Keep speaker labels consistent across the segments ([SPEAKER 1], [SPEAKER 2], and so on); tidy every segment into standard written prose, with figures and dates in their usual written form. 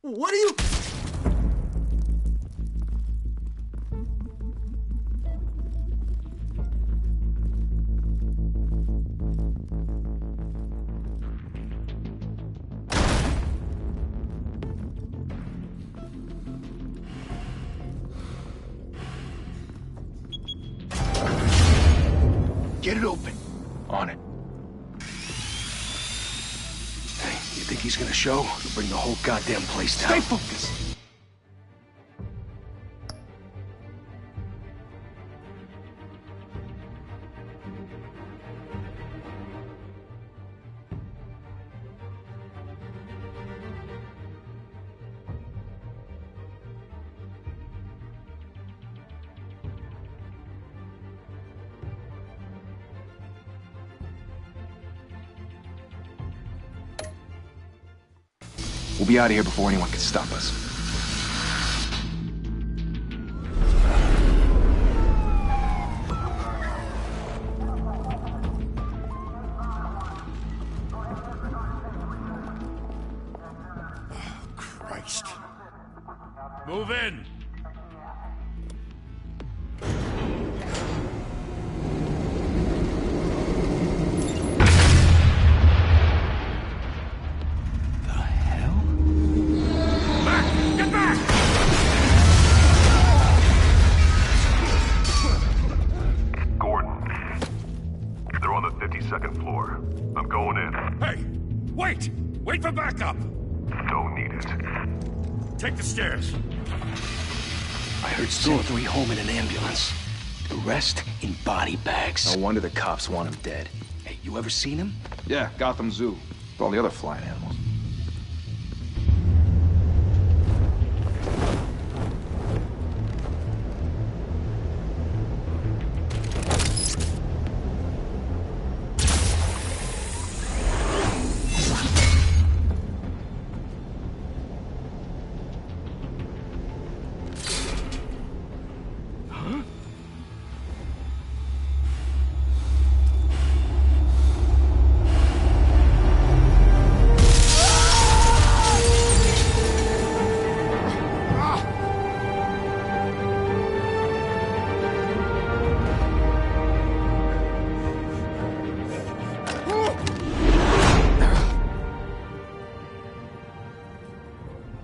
[SPEAKER 1] What are you...
[SPEAKER 2] Get it open.
[SPEAKER 3] On it.
[SPEAKER 2] Hey, you think he's gonna show? He'll bring the whole goddamn place down.
[SPEAKER 3] Stay focused. We'll be out of here before anyone can stop us.
[SPEAKER 2] Christ.
[SPEAKER 4] Move in!
[SPEAKER 5] Second floor. I'm going in.
[SPEAKER 4] Hey! Wait! Wait for backup!
[SPEAKER 5] Don't need it.
[SPEAKER 4] Take the stairs.
[SPEAKER 2] I heard still 3 home in an ambulance. The rest in body bags.
[SPEAKER 3] No wonder the cops want him dead.
[SPEAKER 2] Hey, you ever seen him?
[SPEAKER 3] Yeah, Gotham Zoo. With all the other flying animals.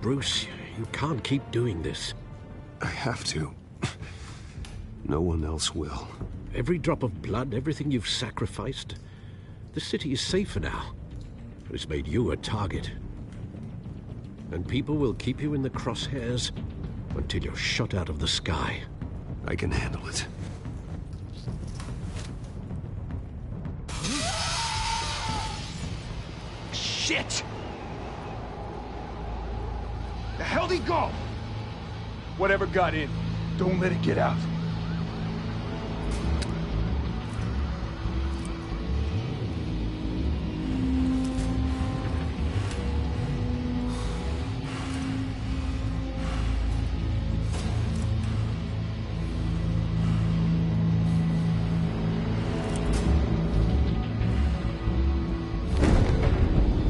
[SPEAKER 6] Bruce, you can't keep doing this.
[SPEAKER 7] I have to. No one else will.
[SPEAKER 6] Every drop of blood, everything you've sacrificed. The city is safer now. It's made you a target. And people will keep you in the crosshairs until you're shot out of the sky.
[SPEAKER 7] I can handle it.
[SPEAKER 2] Shit!
[SPEAKER 3] The hell'd he go? Whatever got in, don't let it get out.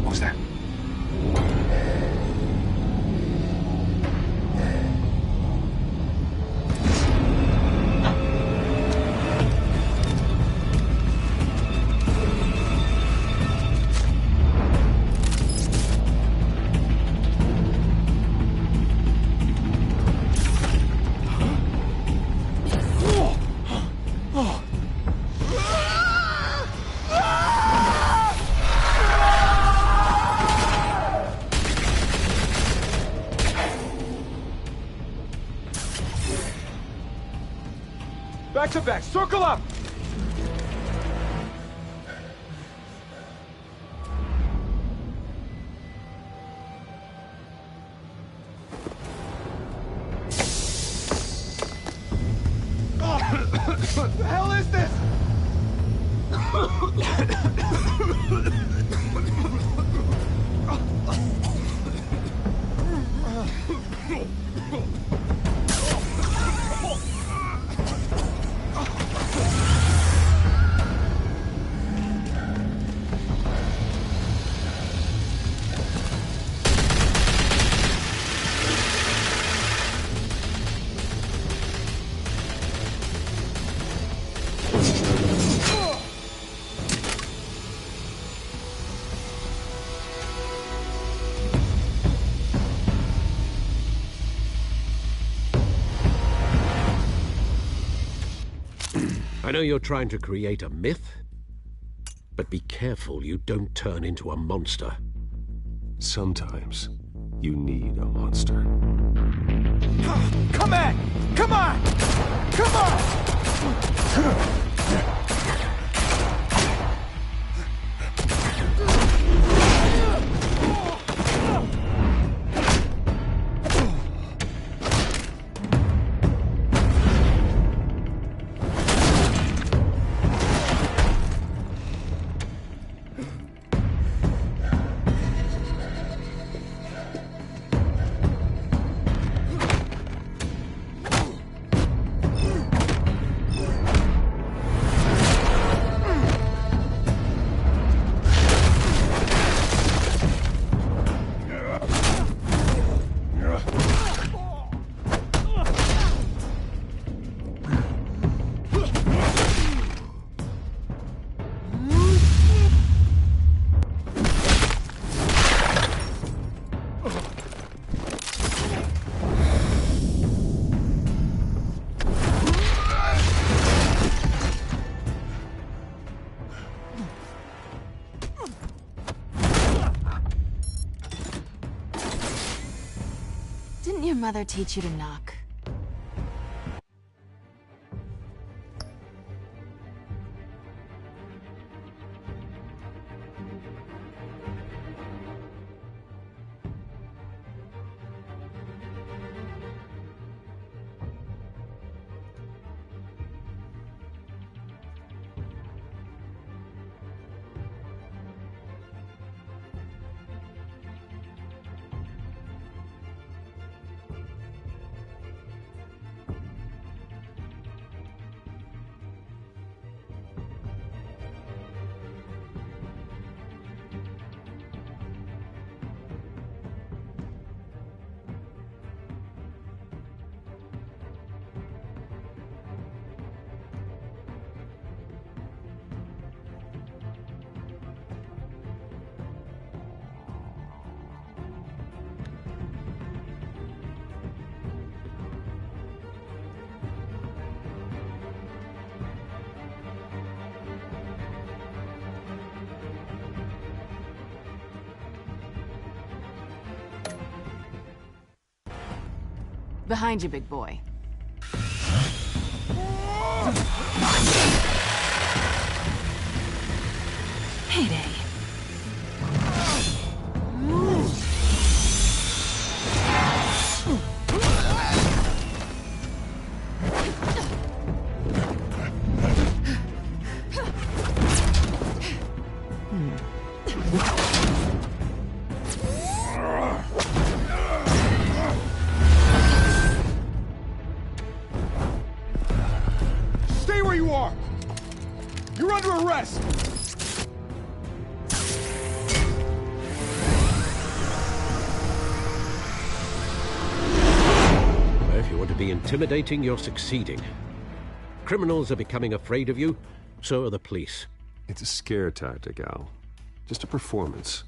[SPEAKER 3] What was that? Back to back, circle up! What the hell is this?
[SPEAKER 6] I know you're trying to create a myth, but be careful you don't turn into a monster.
[SPEAKER 7] Sometimes you need a monster.
[SPEAKER 3] Come on! Come on! Come on!
[SPEAKER 1] Didn't your mother teach you to knock? Behind you, big boy. Heyday.
[SPEAKER 3] Stay where you are! You're under arrest!
[SPEAKER 6] If you want to be intimidating, you're succeeding. Criminals are becoming afraid of you, so are the police.
[SPEAKER 7] It's a scare tactic, Al. Just a performance.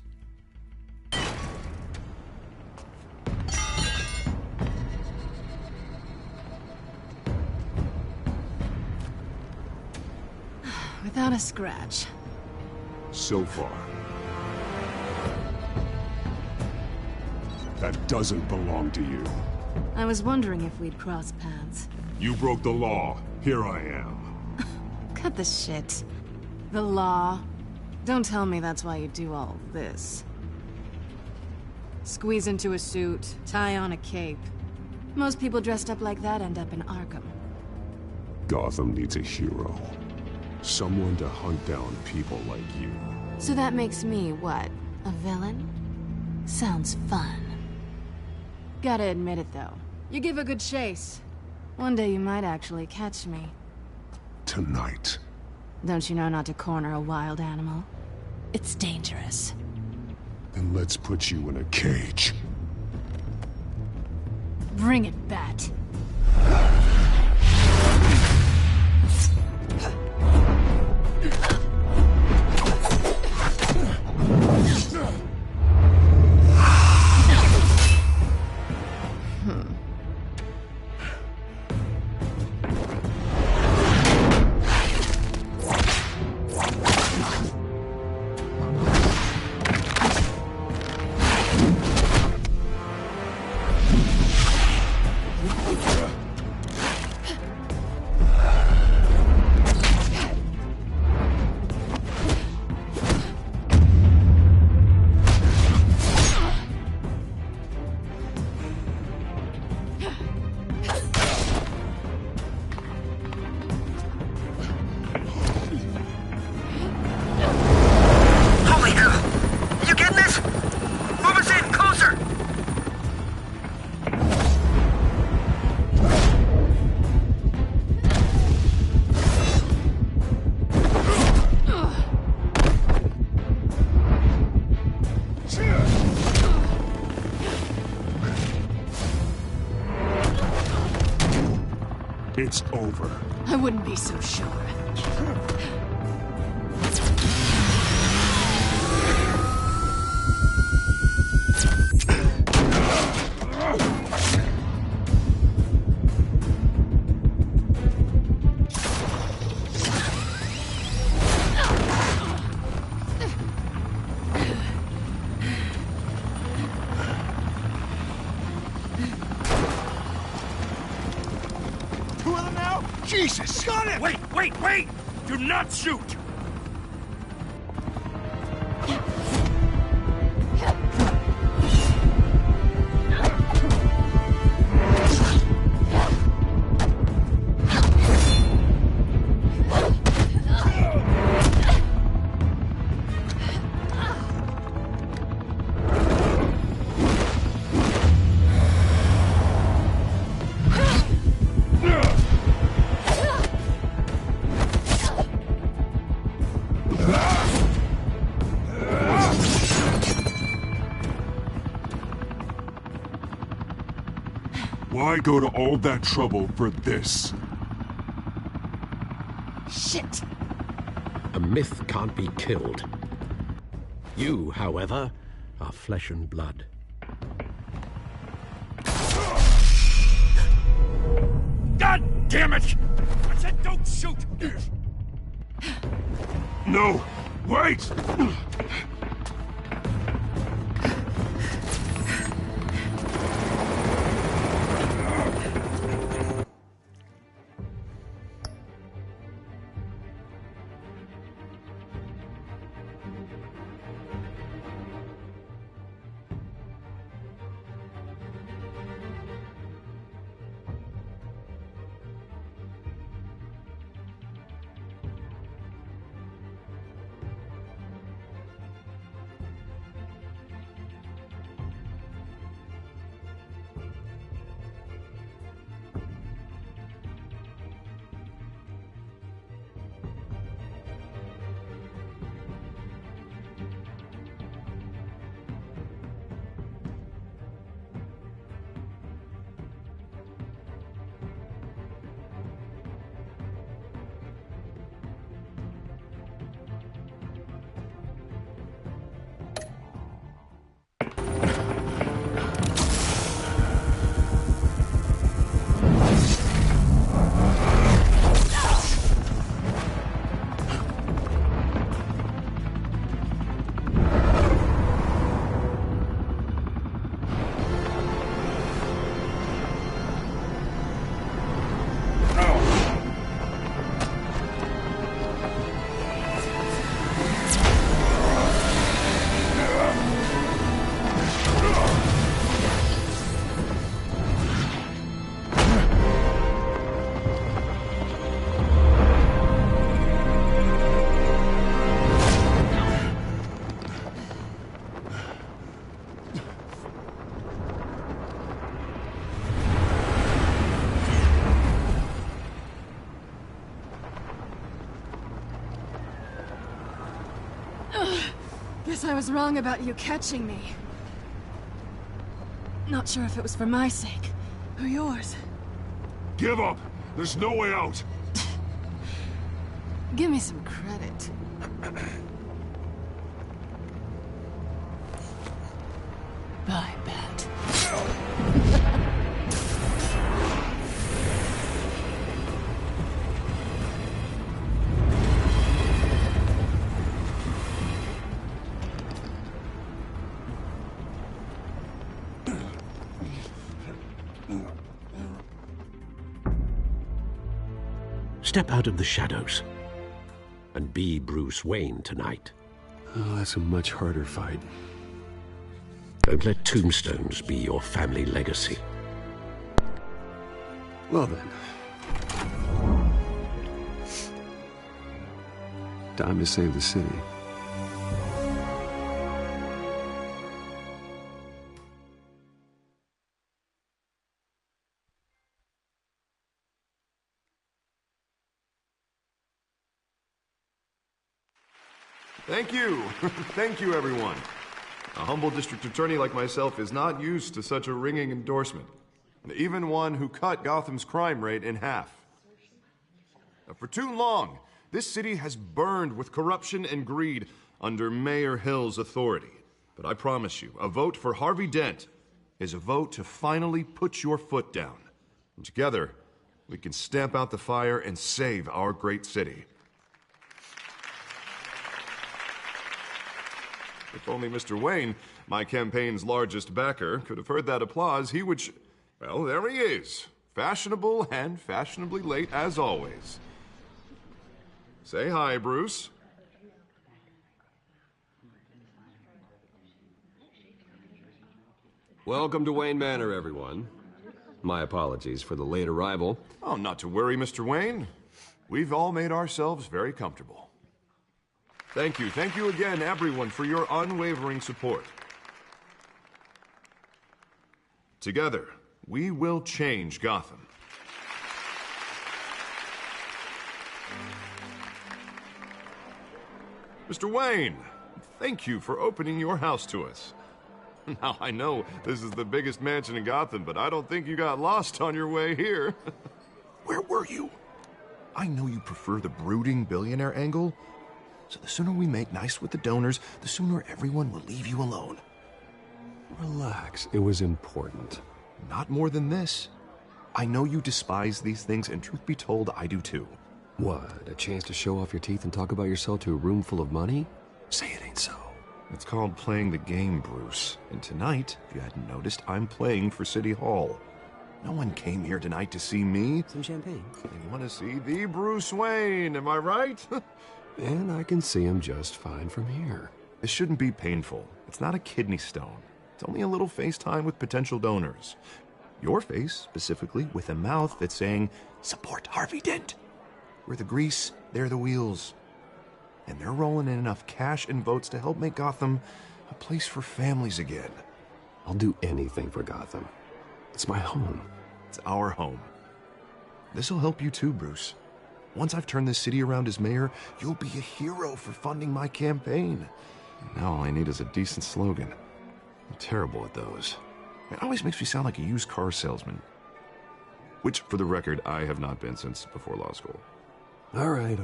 [SPEAKER 1] Without a scratch.
[SPEAKER 7] So far.
[SPEAKER 5] That doesn't belong to you.
[SPEAKER 1] I was wondering if we'd cross paths.
[SPEAKER 5] You broke the law. Here I am.
[SPEAKER 1] Cut the shit. The law. Don't tell me that's why you do all this. Squeeze into a suit, tie on a cape. Most people dressed up like that end up in Arkham.
[SPEAKER 5] Gotham needs a hero. Someone to hunt down people like you.
[SPEAKER 1] So that makes me, what, a villain? Sounds fun. Gotta admit it, though. You give a good chase. One day you might actually catch me.
[SPEAKER 5] Tonight.
[SPEAKER 1] Don't you know not to corner a wild animal? It's dangerous.
[SPEAKER 5] Then let's put you in a cage.
[SPEAKER 1] Bring it, Bat.
[SPEAKER 5] It's over.
[SPEAKER 1] I wouldn't be so sure.
[SPEAKER 3] Jesus! Got it!
[SPEAKER 4] Wait! Do not shoot!
[SPEAKER 5] Why go to all that trouble for this?
[SPEAKER 1] Shit!
[SPEAKER 6] A myth can't be killed. You, however, are flesh and blood.
[SPEAKER 4] God damn it! I said don't shoot!
[SPEAKER 5] No! Wait!
[SPEAKER 1] Guess I was wrong about you catching me. Not sure if it was for my sake, or yours.
[SPEAKER 5] Give up! There's no way out!
[SPEAKER 1] Give me some credit. I bet.
[SPEAKER 6] Step out of the shadows and be Bruce Wayne tonight.
[SPEAKER 7] Oh, that's a much harder fight.
[SPEAKER 6] Don't let tombstones be your family legacy.
[SPEAKER 7] Well then. Time to save the city.
[SPEAKER 8] Thank you. Thank you, everyone. A humble district attorney like myself is not used to such a ringing endorsement. Even one who cut Gotham's crime rate in half. For too long, this city has burned with corruption and greed under Mayor Hill's authority. But I promise you, a vote for Harvey Dent is a vote to finally put your foot down. And together, we can stamp out the fire and save our great city. If only Mr. Wayne, my campaign's largest backer, could have heard that applause, he would well, there he is. Fashionable and fashionably late as always. Say hi, Bruce.
[SPEAKER 7] Welcome to Wayne Manor, everyone. My apologies for the late arrival.
[SPEAKER 8] Oh, not to worry, Mr. Wayne. We've all made ourselves very comfortable. Thank you again, everyone, for your unwavering support. Together, we will change Gotham. Mr. Wayne, thank you for opening your house to us. Now, I know this is the biggest mansion in Gotham, but I don't think you got lost on your way here. Where were you? I know you prefer the brooding billionaire angle, so the sooner we make nice with the donors, the sooner everyone will leave you alone.
[SPEAKER 7] Relax, it was important.
[SPEAKER 8] Not more than this. I know you despise these things, and truth be told, I do too.
[SPEAKER 7] What, a chance to show off your teeth and talk about yourself to a room full of money? Say it ain't so.
[SPEAKER 8] It's called playing the game, Bruce. And tonight, if you hadn't noticed, I'm playing for City Hall. No one came here tonight to see me.
[SPEAKER 2] Some champagne.
[SPEAKER 8] They want to see the Bruce Wayne, am I right?
[SPEAKER 7] And I can see him just fine from here.
[SPEAKER 8] This shouldn't be painful. It's not a kidney stone. It's only a little FaceTime with potential donors. Your face, specifically, with a mouth that's saying, support Harvey Dent. We're the grease, they're the wheels. And they're rolling in enough cash and votes to help make Gotham a place for families again.
[SPEAKER 7] I'll do anything for Gotham. It's my home.
[SPEAKER 8] It's our home. This'll help you too, Bruce. Once I've turned this city around as mayor, you'll be a hero for funding my campaign. Now all I need is a decent slogan. I'm terrible at those. It always makes me sound like a used car salesman. Which, for the record, I have not been since before law school.
[SPEAKER 7] All right.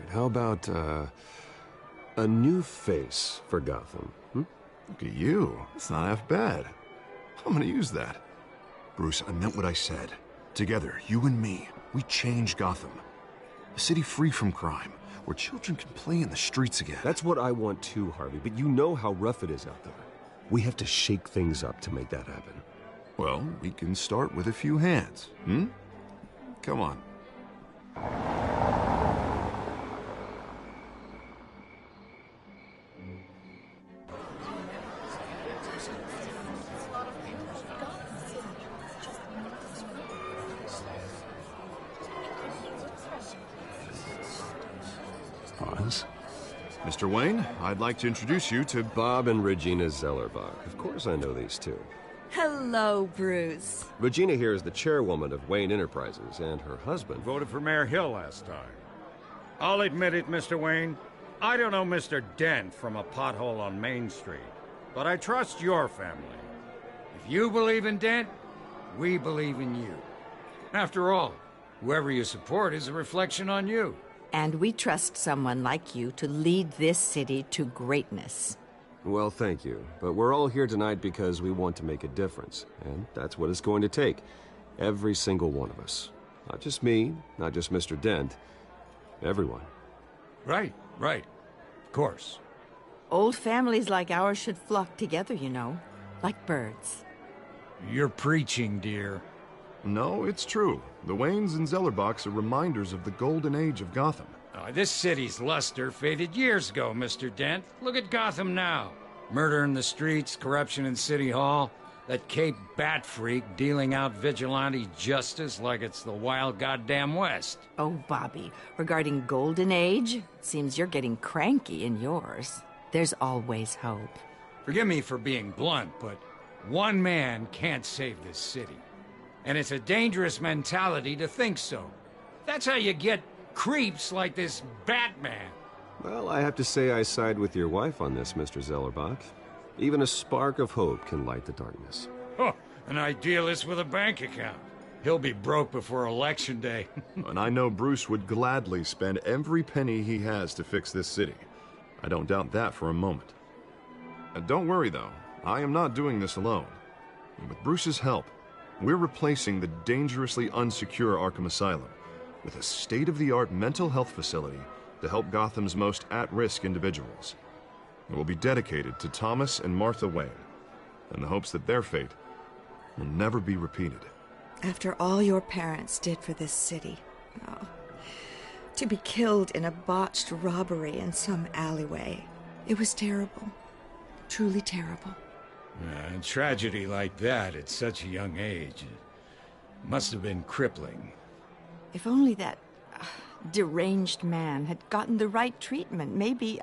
[SPEAKER 7] How about, a new face for Gotham?
[SPEAKER 8] Look at you. That's not half bad. I'm gonna use that. Bruce, I meant what I said. Together, you and me, we change Gotham. A city free from crime, where children can play in the streets again.
[SPEAKER 7] That's what I want too, Harvey, but you know how rough it is out there. We have to shake things up to make that happen.
[SPEAKER 8] Well, we can start with a few hands, Come on.
[SPEAKER 7] Pause.
[SPEAKER 8] Mr. Wayne, I'd like to introduce you to
[SPEAKER 7] Bob and Regina Zellerbach. Of course I know these two.
[SPEAKER 9] Hello, Bruce.
[SPEAKER 7] Regina here is the chairwoman of Wayne Enterprises, and her husband...
[SPEAKER 4] Voted for Mayor Hill last time. I'll admit it, Mr. Wayne. I don't know Mr. Dent from a pothole on Main Street, but I trust your family. If you believe in Dent, we believe in you. After all, whoever you support is a reflection on you.
[SPEAKER 9] And we trust someone like you to lead this city to greatness.
[SPEAKER 7] Well, thank you. But we're all here tonight because we want to make a difference. And that's what it's going to take. Every single one of us. Not just me, not just Mr. Dent. Everyone.
[SPEAKER 4] Right. Of course.
[SPEAKER 9] Old families like ours should flock together, you know. Like birds.
[SPEAKER 4] You're preaching, dear.
[SPEAKER 8] No, it's true. The Waynes and Zellerbachs are reminders of the golden age of Gotham.
[SPEAKER 4] This city's luster faded years ago, Mr. Dent. Look at Gotham now. Murder in the streets, corruption in City Hall, that Cape Bat freak dealing out vigilante justice like it's the wild goddamn West.
[SPEAKER 9] Oh, Bobby, regarding Golden Age, it seems you're getting cranky in yours. There's always hope.
[SPEAKER 4] Forgive me for being blunt, but one man can't save this city. And it's a dangerous mentality to think so. That's how you get creeps like this Batman.
[SPEAKER 7] Well, I have to say I side with your wife on this, Mr. Zellerbach. Even a spark of hope can light the darkness.
[SPEAKER 4] Oh, an idealist with a bank account. He'll be broke before Election Day.
[SPEAKER 8] And I know Bruce would gladly spend every penny he has to fix this city. I don't doubt that for a moment. Don't worry, though. I am not doing this alone. And with Bruce's help, we're replacing the dangerously unsecure Arkham Asylum with a state-of-the-art mental health facility to help Gotham's most at-risk individuals. It will be dedicated to Thomas and Martha Wayne, in the hopes that their fate will never be repeated.
[SPEAKER 10] After all your parents did for this city, oh, to be killed in a botched robbery in some alleyway, it was terrible. Truly terrible.
[SPEAKER 4] A tragedy like that at such a young age must have been crippling.
[SPEAKER 9] If only that deranged man had gotten the right treatment, maybe...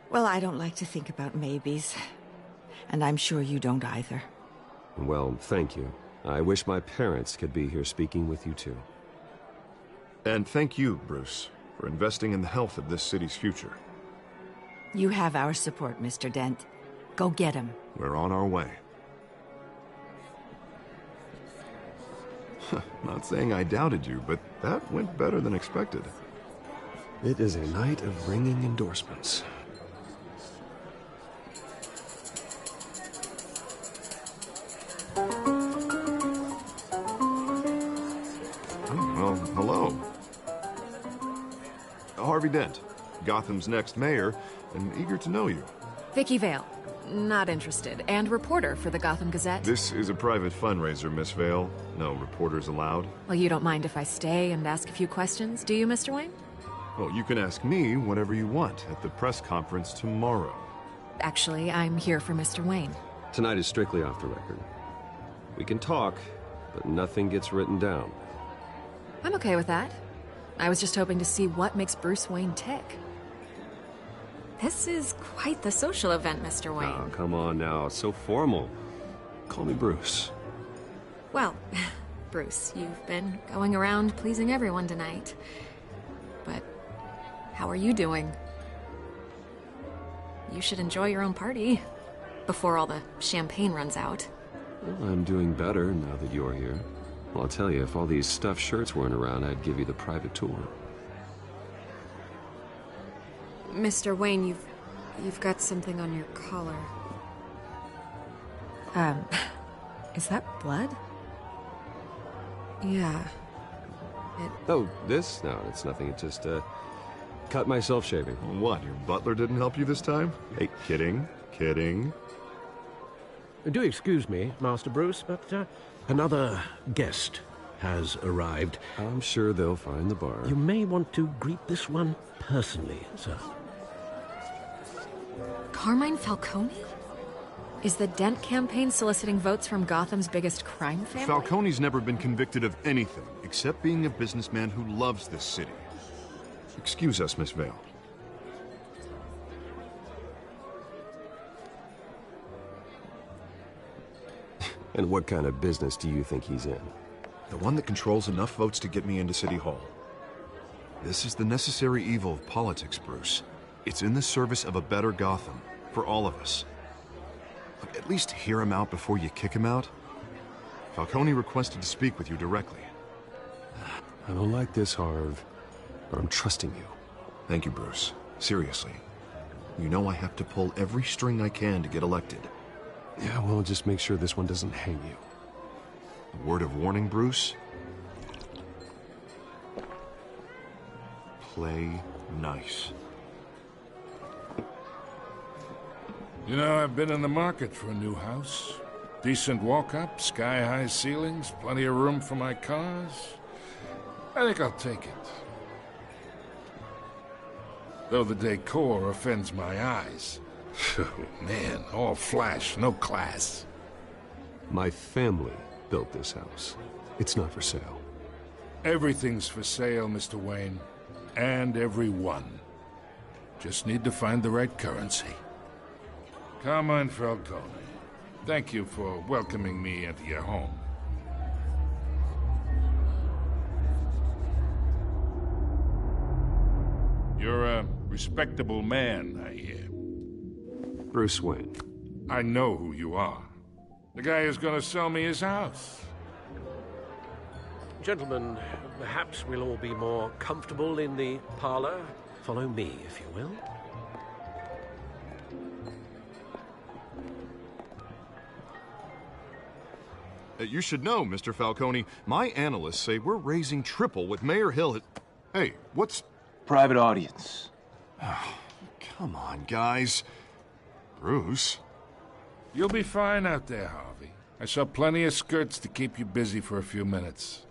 [SPEAKER 9] Well, I don't like to think about maybes. And I'm sure you don't either.
[SPEAKER 7] Well, thank you. I wish my parents could be here speaking with you too.
[SPEAKER 8] And thank you, Bruce, for investing in the health of this city's future.
[SPEAKER 9] You have our support, Mr. Dent. Go get him.
[SPEAKER 8] We're on our way. Not saying I doubted you, but that went better than expected.
[SPEAKER 7] It is a night of ringing endorsements.
[SPEAKER 8] Well, hello. Harvey Dent, Gotham's next mayor, and eager to know you.
[SPEAKER 11] Vicky Vale. Not interested. And reporter for the Gotham Gazette.
[SPEAKER 8] This is a private fundraiser, Miss Vale. No reporters allowed.
[SPEAKER 11] Well, you don't mind if I stay and ask a few questions, do you, Mr. Wayne?
[SPEAKER 8] Well, you can ask me whatever you want at the press conference tomorrow.
[SPEAKER 11] Actually, I'm here for Mr. Wayne.
[SPEAKER 7] Tonight is strictly off the record. We can talk, but nothing gets written down.
[SPEAKER 11] I'm okay with that. I was just hoping to see what makes Bruce Wayne tick. This is quite the social event, Mr. Wayne.
[SPEAKER 7] Oh, come on now. It's so formal. Call me Bruce.
[SPEAKER 11] Well, Bruce, you've been going around pleasing everyone tonight. But how are you doing? You should enjoy your own party before all the champagne runs out.
[SPEAKER 7] Well, I'm doing better now that you're here. Well, I'll tell you, if all these stuffed shirts weren't around, I'd give you the private tour.
[SPEAKER 11] Mr. Wayne, you've got something on your collar. Is that blood? Yeah.
[SPEAKER 7] Oh, this? No, it's nothing. It just, cut myself shaving.
[SPEAKER 8] What, your butler didn't help you this time? Hey, kidding, kidding.
[SPEAKER 6] Do excuse me, Master Bruce, but another guest has arrived.
[SPEAKER 7] I'm sure they'll find the bar.
[SPEAKER 6] You may want to greet this one personally, sir.
[SPEAKER 11] Carmine Falcone? Is the Dent campaign soliciting votes from Gotham's biggest crime family?
[SPEAKER 8] Falcone's never been convicted of anything, except being a businessman who loves this city. Excuse us, Miss Vale.
[SPEAKER 7] And what kind of business do you think he's in?
[SPEAKER 8] The one that controls enough votes to get me into City Hall. This is the necessary evil of politics, Bruce. It's in the service of a better Gotham, for all of us. Look, at least hear him out before you kick him out. Falcone requested to speak with you directly.
[SPEAKER 7] I don't like this, Harv, but I'm trusting you.
[SPEAKER 8] Thank you, Bruce. Seriously. You know I have to pull every string I can to get elected.
[SPEAKER 7] Yeah, well, just make sure this one doesn't hang you.
[SPEAKER 8] A word of warning, Bruce? Play nice.
[SPEAKER 3] You know, I've been in the market for a new house. Decent walk-up, sky-high ceilings, plenty of room for my cars. I think I'll take it. Though the decor offends my eyes. Oh, man, all flash, no class.
[SPEAKER 7] My family built this house. It's not for sale.
[SPEAKER 3] Everything's for sale, Mr. Wayne. And everyone. Just need to find the right currency. Carmine Falcone, thank you for welcoming me into your home. You're a respectable man, I hear.
[SPEAKER 7] Bruce Wayne.
[SPEAKER 3] I know who you are. The guy who's gonna sell me his house.
[SPEAKER 6] Gentlemen, perhaps we'll all be more comfortable in the parlor. Follow me, if you will.
[SPEAKER 8] You should know, Mr. Falcone, my analysts say we're raising triple what Mayor Hill had... Hey, what's...
[SPEAKER 2] Private audience.
[SPEAKER 8] Oh, come on, guys. Bruce?
[SPEAKER 3] You'll be fine out there, Harvey. I saw plenty of skirts to keep you busy for a few minutes.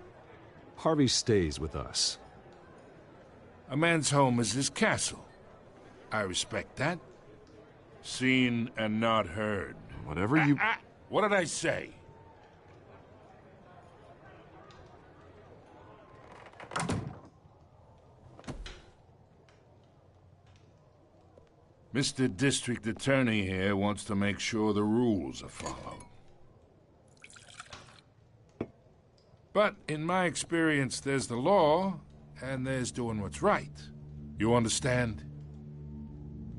[SPEAKER 7] Harvey stays with us.
[SPEAKER 3] A man's home is his castle. I respect that. Seen and not heard.
[SPEAKER 8] Whatever you...
[SPEAKER 3] What did I say? Mr. District Attorney here wants to make sure the rules are followed. But in my experience, there's the law, and there's doing what's right. You understand?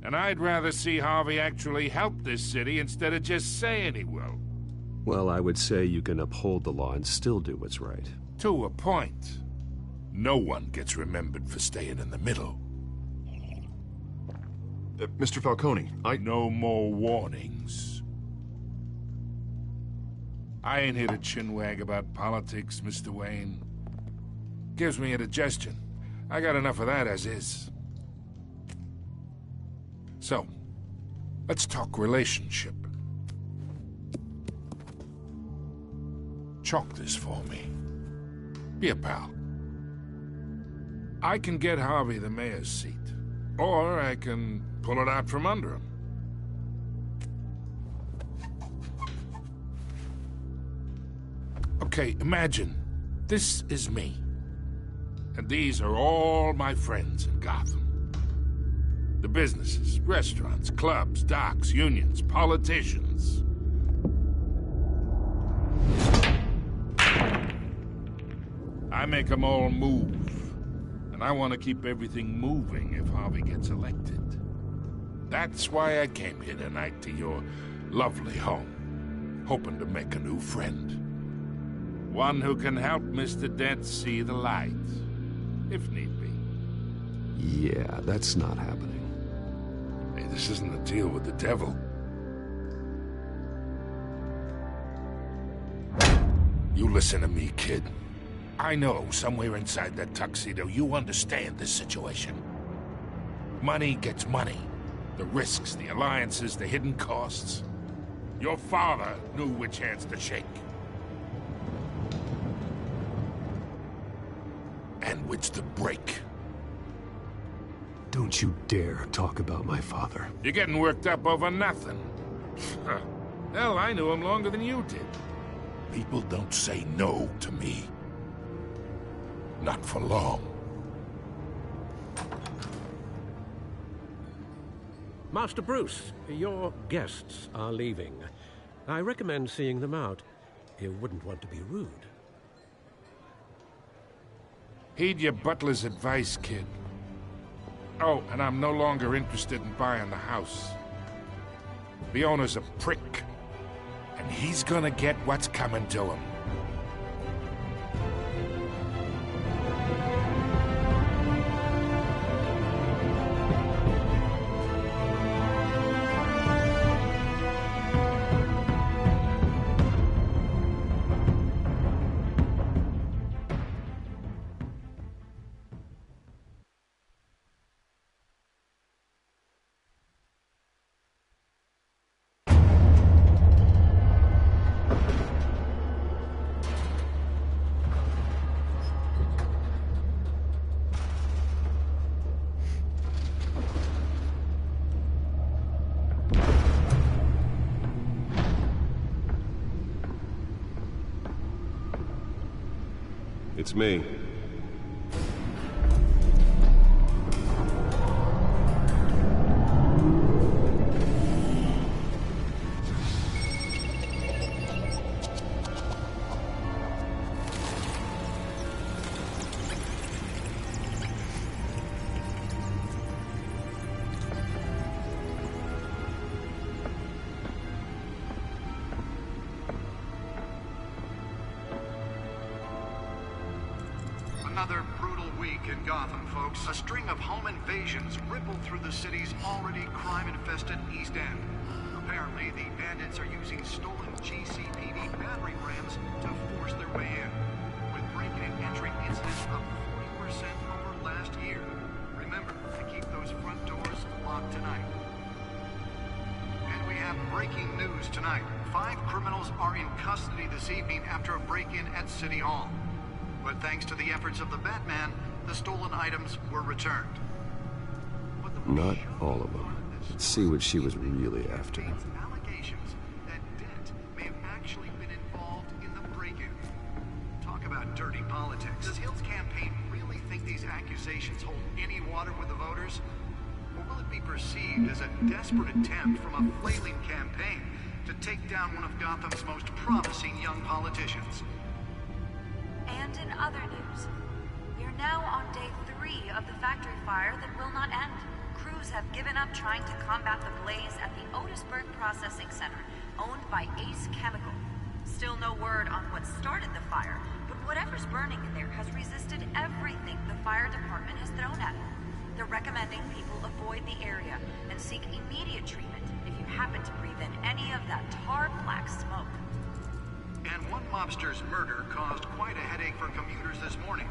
[SPEAKER 3] And I'd rather see Harvey actually help this city instead of just saying he will.
[SPEAKER 7] Well, I would say you can uphold the law and still do what's right.
[SPEAKER 3] To a point. No one gets remembered for staying in the middle.
[SPEAKER 8] Mr. Falcone,
[SPEAKER 3] No more warnings. I ain't here to chinwag about politics, Mr. Wayne. Gives me indigestion. I got enough of that as is. So, let's talk relationship. Chalk this for me. Be a pal. I can get Harvey the mayor's seat, or I can pull it out from under him. Okay, imagine this is me, and these are all my friends in Gotham. The businesses, restaurants, clubs, docks, unions, politicians. I make them all move, and I want to keep everything moving if Harvey gets elected. That's why I came here tonight to your lovely home, hoping to make a new friend. One who can help Mr. Dent see the light, if need be.
[SPEAKER 7] Yeah, that's not happening.
[SPEAKER 3] Hey, this isn't a deal with the devil. You listen to me, kid. I know somewhere inside that tuxedo you understand this situation. Money gets money. The risks, the alliances, the hidden costs. Your father knew which hands to shake. And which to break.
[SPEAKER 7] Don't you dare talk about my father.
[SPEAKER 3] You're getting worked up over nothing. Hell, I knew him longer than you did. People don't say no to me. Not for long.
[SPEAKER 6] Master Bruce, your guests are leaving. I recommend seeing them out. You wouldn't want to be rude.
[SPEAKER 3] Heed your butler's advice, kid. Oh, and I'm no longer interested in buying the house. The owner's a prick, and he's gonna get what's coming to him.
[SPEAKER 7] It's me.
[SPEAKER 12] another brutal week in Gotham, folks. A string of home invasions rippled through the city's already crime-infested East End. Apparently, the bandits are using stolen GCPD battering rams to force their way in, with break-in and entry incidents up 40% over last year. Remember to keep those front doors locked tonight. And we have breaking news tonight. 5 criminals are in custody this evening after a break-in at City Hall. But thanks to the efforts of the Batman, the stolen items were returned.
[SPEAKER 7] Not all of them. Let's see what she was really after.
[SPEAKER 12] Allegations that Dent may have actually been involved in the break-in. Talk about dirty politics. Does Hill's campaign really think these accusations hold any water with the voters? Or will it be perceived as a desperate attempt from a flailing campaign to take down one of Gotham's most promising young politicians?
[SPEAKER 13] And in other news, we are now on day 3 of the factory fire that will not end. Crews have given up trying to combat the blaze at the Otisburg Processing Center, owned by Ace Chemical. Still no word on what started the fire, but whatever's burning in there has resisted everything the fire department has thrown at it. They're recommending people avoid the area and seek immediate treatment if you happen to breathe in any of that tar black smoke.
[SPEAKER 12] And one mobster's murder caused quite a headache for commuters this morning.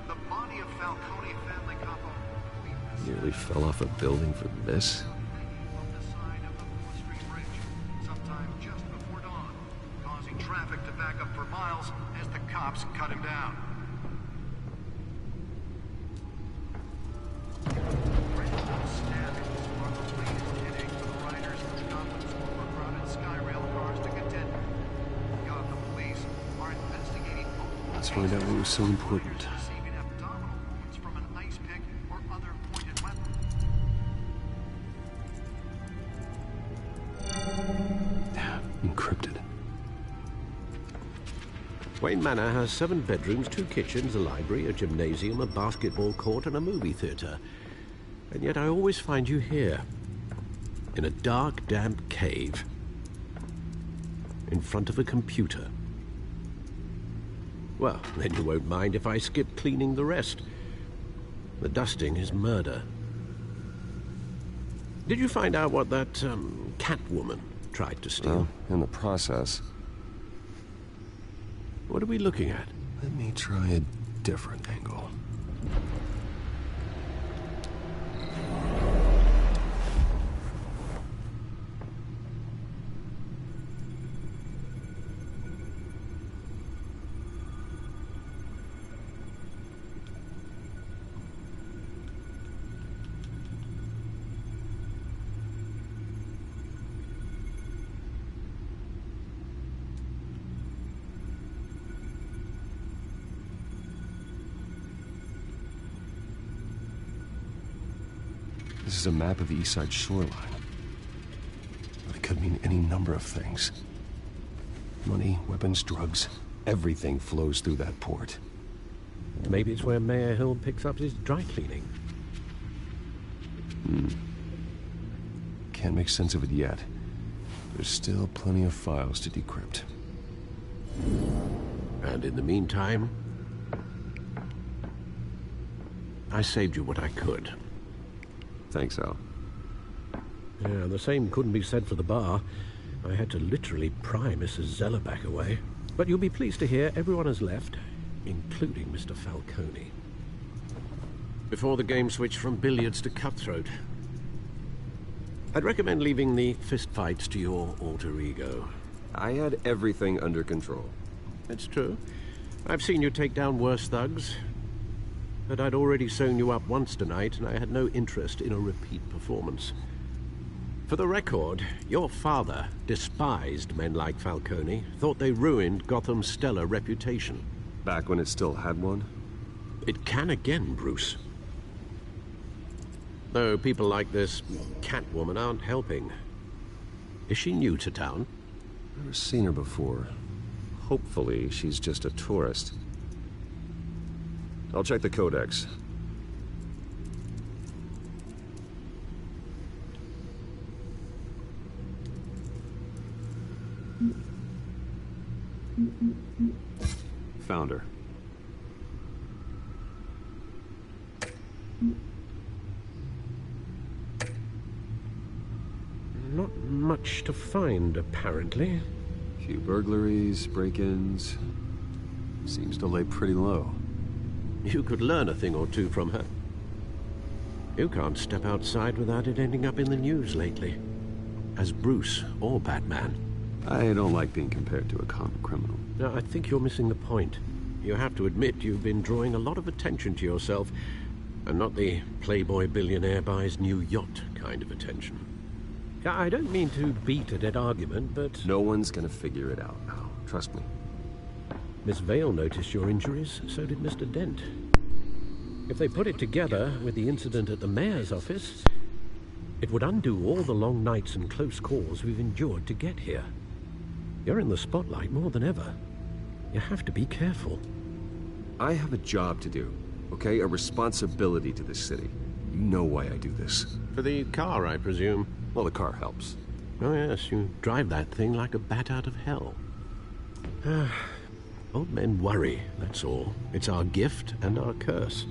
[SPEAKER 12] The body of Falcone family couple
[SPEAKER 7] Nearly fell off a building for this?
[SPEAKER 12] on the side of the Fourth Street Bridge, sometime just before dawn, causing traffic to back up for miles as the cops cut him down. Random stabbings are the latest headache for the riders of Gotham's overcrowded Skyrail cars to contend with. Gotham police are investigating multiple
[SPEAKER 7] Let's find out what was so important.
[SPEAKER 12] receiving abdominal wounds from an ice pick or other pointed weapon.
[SPEAKER 7] Encrypted.
[SPEAKER 6] Wayne Manor has 7 bedrooms, 2 kitchens, a library, a gymnasium, a basketball court, and a movie theater. And yet I always find you here, in a dark, damp cave, in front of a computer. Well, then you won't mind if I skip cleaning the rest. The dusting is murder. Did you find out what that, Catwoman tried to steal?
[SPEAKER 7] Well, in the process.
[SPEAKER 6] What are we looking at?
[SPEAKER 7] Let me try a different angle. This is a map of the East Side shoreline. But it could mean any number of things. Money, weapons, drugs, everything flows through that port.
[SPEAKER 6] Maybe it's where Mayor Hill picks up his dry cleaning.
[SPEAKER 7] Can't make sense of it yet. There's still plenty of files to decrypt.
[SPEAKER 6] And in the meantime, I saved you what I could.
[SPEAKER 7] Thanks, Al.
[SPEAKER 6] Yeah, the same couldn't be said for the bar. I had to literally pry Mrs. Zellerback away. But you'll be pleased to hear everyone has left, including Mr. Falcone. Before the game switched from billiards to cutthroat. I'd recommend leaving the fistfights to your alter ego.
[SPEAKER 7] I had everything under control.
[SPEAKER 6] It's true. I've seen you take down worse thugs. But I'd already sewn you up once tonight, and I had no interest in a repeat performance. For the record, your father despised men like Falcone, thought they ruined Gotham's stellar reputation.
[SPEAKER 7] Back when it still had one?
[SPEAKER 6] It can again, Bruce. Though people like this Catwoman aren't helping. Is she new to town?
[SPEAKER 7] Never seen her before. Hopefully, she's just a tourist. I'll check the codex. Found her.
[SPEAKER 6] Not much to find, apparently.
[SPEAKER 7] Few burglaries, break-ins. Seems to lay pretty low.
[SPEAKER 6] You could learn a thing or two from her. You can't step outside without it ending up in the news lately. As Bruce or Batman.
[SPEAKER 7] I don't like being compared to a common criminal.
[SPEAKER 6] No, I think you're missing the point. You have to admit you've been drawing a lot of attention to yourself, and not the playboy billionaire buys new yacht kind of attention. I don't mean to beat a dead argument, but...
[SPEAKER 7] No one's gonna figure it out now. Trust me.
[SPEAKER 6] Miss Vale noticed your injuries, so did Mr. Dent. If they put it together with the incident at the mayor's office, it would undo all the long nights and close calls we've endured to get here. You're in the spotlight more than ever. You have to be careful.
[SPEAKER 7] I have a job to do, okay? A responsibility to this city. You know why I do this.
[SPEAKER 6] For the car, I presume.
[SPEAKER 7] Well, the car helps.
[SPEAKER 6] Oh yes, you drive that thing like a bat out of hell. Old men worry, that's all. It's our gift and our curse.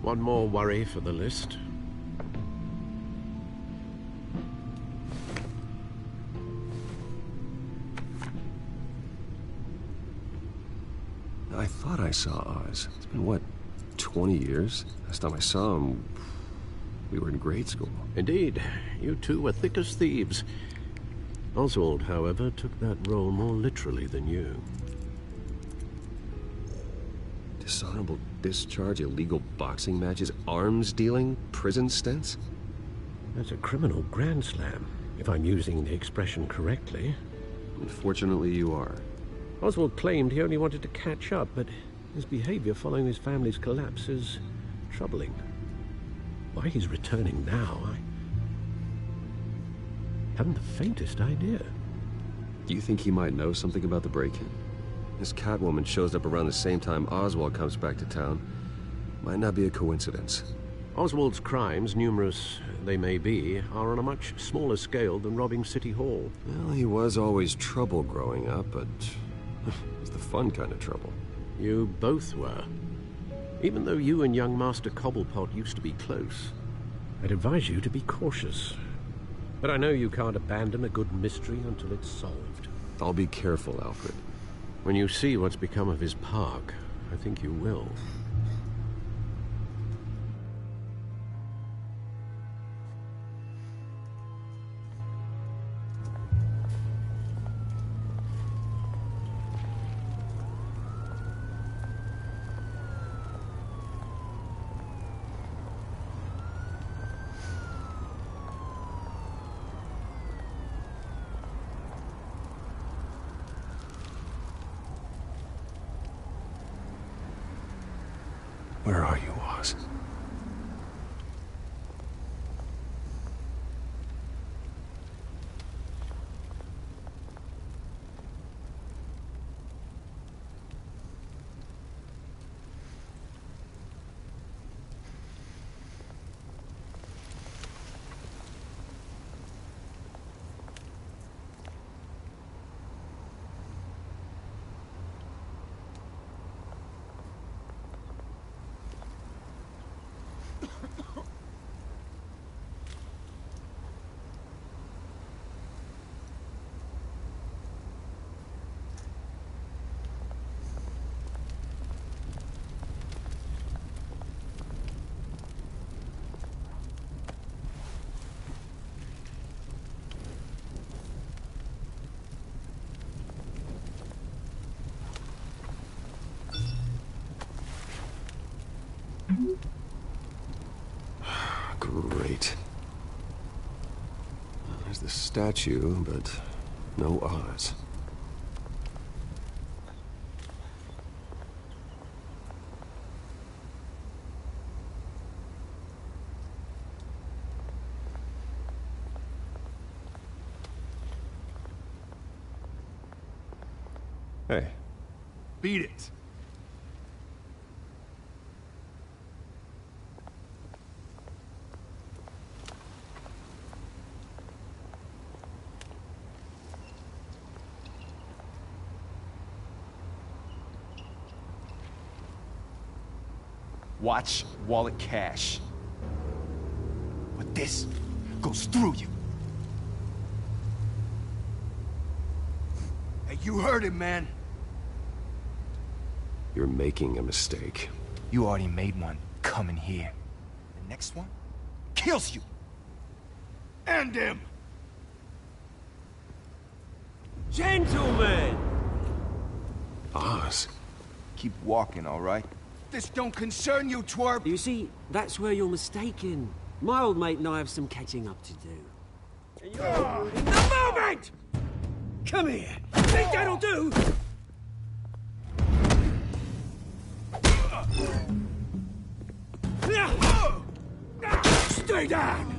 [SPEAKER 6] One more worry for the list.
[SPEAKER 7] I thought I saw Oz. It's been, what, 20 years? Last time I saw him, we were in grade school.
[SPEAKER 6] Indeed. You two were thick as thieves. Oswald, however, took that role more literally than you.
[SPEAKER 7] Dishonorable discharge, illegal boxing matches, arms dealing, prison stints?
[SPEAKER 6] That's a criminal grand slam, if I'm using the expression correctly.
[SPEAKER 7] Unfortunately, you are.
[SPEAKER 6] Oswald claimed he only wanted to catch up, but his behavior following his family's collapse is troubling. Why he's returning now, I haven't the faintest idea.
[SPEAKER 7] Do you think he might know something about the break-in? This Catwoman shows up around the same time Oswald comes back to town. Might not be a coincidence.
[SPEAKER 6] Oswald's crimes, numerous they may be, are on a much smaller scale than robbing City Hall.
[SPEAKER 7] Well, he was always trouble growing up, but it's the fun kind of trouble.
[SPEAKER 6] You both were. Even though you and young Master Cobblepot used to be close, I'd advise you to be cautious. But I know you can't abandon a good mystery until it's solved.
[SPEAKER 7] I'll be careful, Alfred.
[SPEAKER 6] When you see what's become of his park, I think you will.
[SPEAKER 7] Where are you, Oz? Great. There's the statue, but no Oz. Hey.
[SPEAKER 8] Beat it.
[SPEAKER 2] Watch, wallet, cash. But this goes through you. Hey, you heard it, man.
[SPEAKER 7] You're making a mistake.
[SPEAKER 2] You already made one coming here. The next one kills you. And him.
[SPEAKER 14] Gentlemen!
[SPEAKER 7] Oz.
[SPEAKER 2] Keep walking, all right? This don't concern you, twerp!
[SPEAKER 14] You see, that's where you're mistaken. My old mate and I have some catching up to do. And you're in the moment! Come here! Think that'll do? Stay down!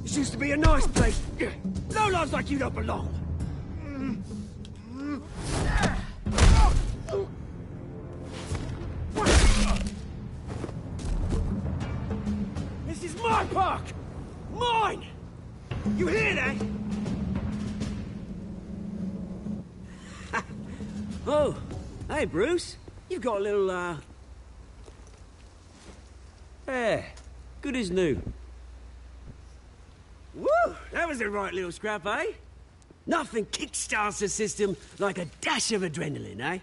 [SPEAKER 14] This used to be a nice place. No lives like you don't belong. This is my park! Mine! You hear that? Oh, hey, Bruce. You've got a little, Yeah, good as new. Woo! That was a right little scrap, eh? Nothing kickstarts the system like a dash of adrenaline, eh?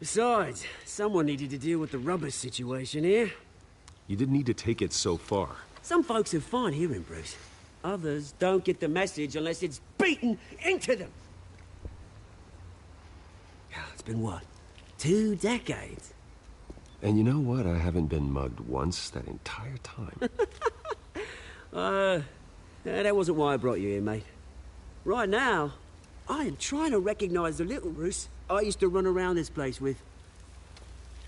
[SPEAKER 14] Besides, someone needed to deal with the rubber situation here.
[SPEAKER 7] You didn't need to take it so far.
[SPEAKER 14] Some folks have fine hearing, Bruce. Others don't get the message unless it's beaten into them. It's been, what, 2 decades?
[SPEAKER 7] And you know what? I haven't been mugged once that entire time.
[SPEAKER 14] That wasn't why I brought you here, mate. Right now, I am trying to recognize the little Bruce I used to run around this place with.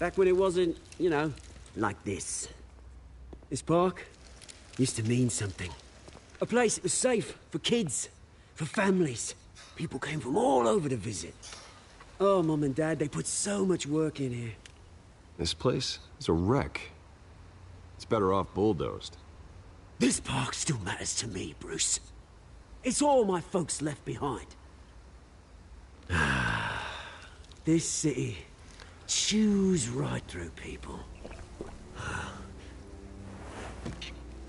[SPEAKER 14] Back when it wasn't, you know, like this. This park used to mean something. A place that was safe for kids, for families. People came from all over to visit. Oh, Mum and Dad, they put so much work in here.
[SPEAKER 7] This place is a wreck. It's better off bulldozed.
[SPEAKER 14] This park still matters to me, Bruce. It's all my folks left behind. This city chews right through people.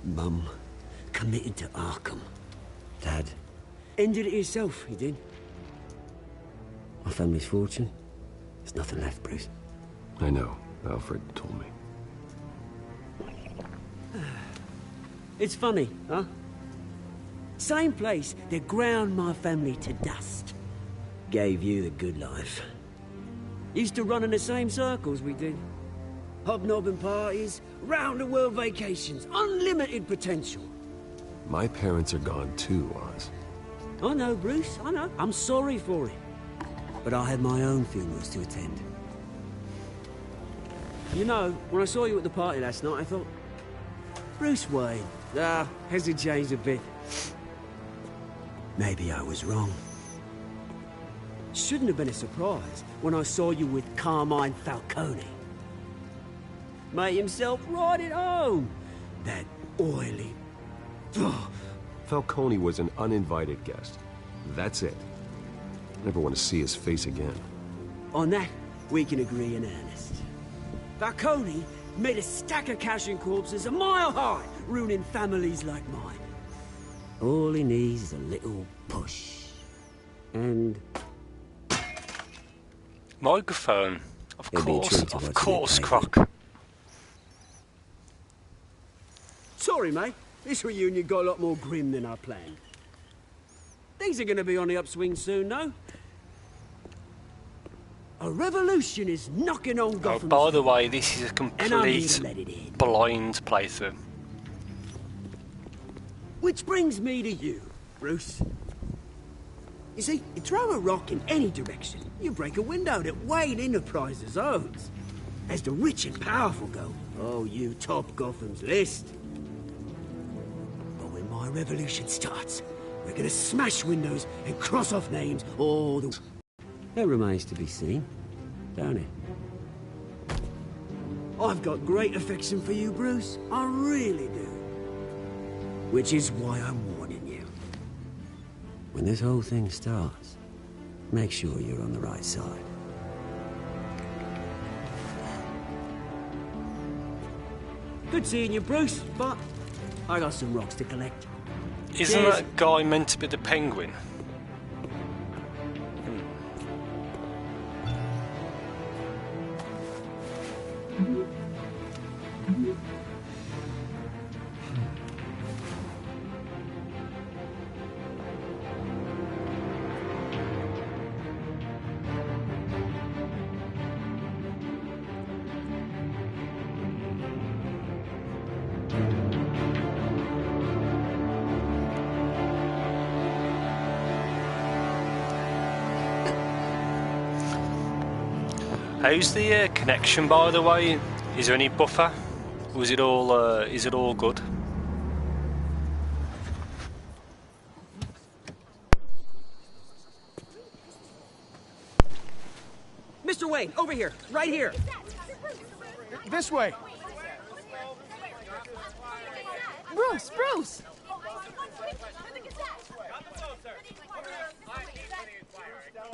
[SPEAKER 14] Mum committed to Arkham. Dad ended it himself, he did. My family's fortune, there's nothing left, Bruce.
[SPEAKER 7] I know. Alfred told me.
[SPEAKER 14] It's funny, huh? Same place that ground my family to dust. Gave you the good life. Used to run in the same circles we did. Hobnobbing parties, round-the-world vacations, unlimited potential.
[SPEAKER 7] My parents are gone too, Oz.
[SPEAKER 14] I know, Bruce, I know. I'm sorry for it. But I had my own funerals to attend. You know, when I saw you at the party last night, I thought, Bruce Wayne, has it changed a bit? Maybe I was wrong. Shouldn't have been a surprise when I saw you with Carmine Falcone. Made himself right at home. That oily...
[SPEAKER 7] Falcone was an uninvited guest. That's it. Never want to see his face again.
[SPEAKER 14] On that, we can agree in earnest. Falcone made a stack of cash and corpses a mile high, ruining families like mine. All he needs is a little push. And...
[SPEAKER 15] Microphone. Of course, Croc.
[SPEAKER 14] Sorry, mate. This reunion got a lot more grim than I planned. Things are gonna be on the upswing soon, no? A revolution is knocking on Gotham's
[SPEAKER 15] by the way, this is a complete blind playthrough.
[SPEAKER 14] Which brings me to you, Bruce. You see, you throw a rock in any direction, you break a window that Wayne Enterprises owns. As the rich and powerful go, oh, you top Gotham's list. But when my revolution starts, we're gonna smash windows and cross off names all the... That remains to be seen, don't it? I've got great affection for you, Bruce. I really do. Which is why I'm warning you. when this whole thing starts, make sure you're on the right side. Good seeing you, Bruce, but I got some rocks to collect.
[SPEAKER 15] Isn't
[SPEAKER 14] Cheers.
[SPEAKER 15] that guy meant to be the Penguin? How's the connection, by the way? Is there any buffer? Or is it all good?
[SPEAKER 14] Mr. Wayne, over here, right here.
[SPEAKER 2] This way.
[SPEAKER 1] Bruce!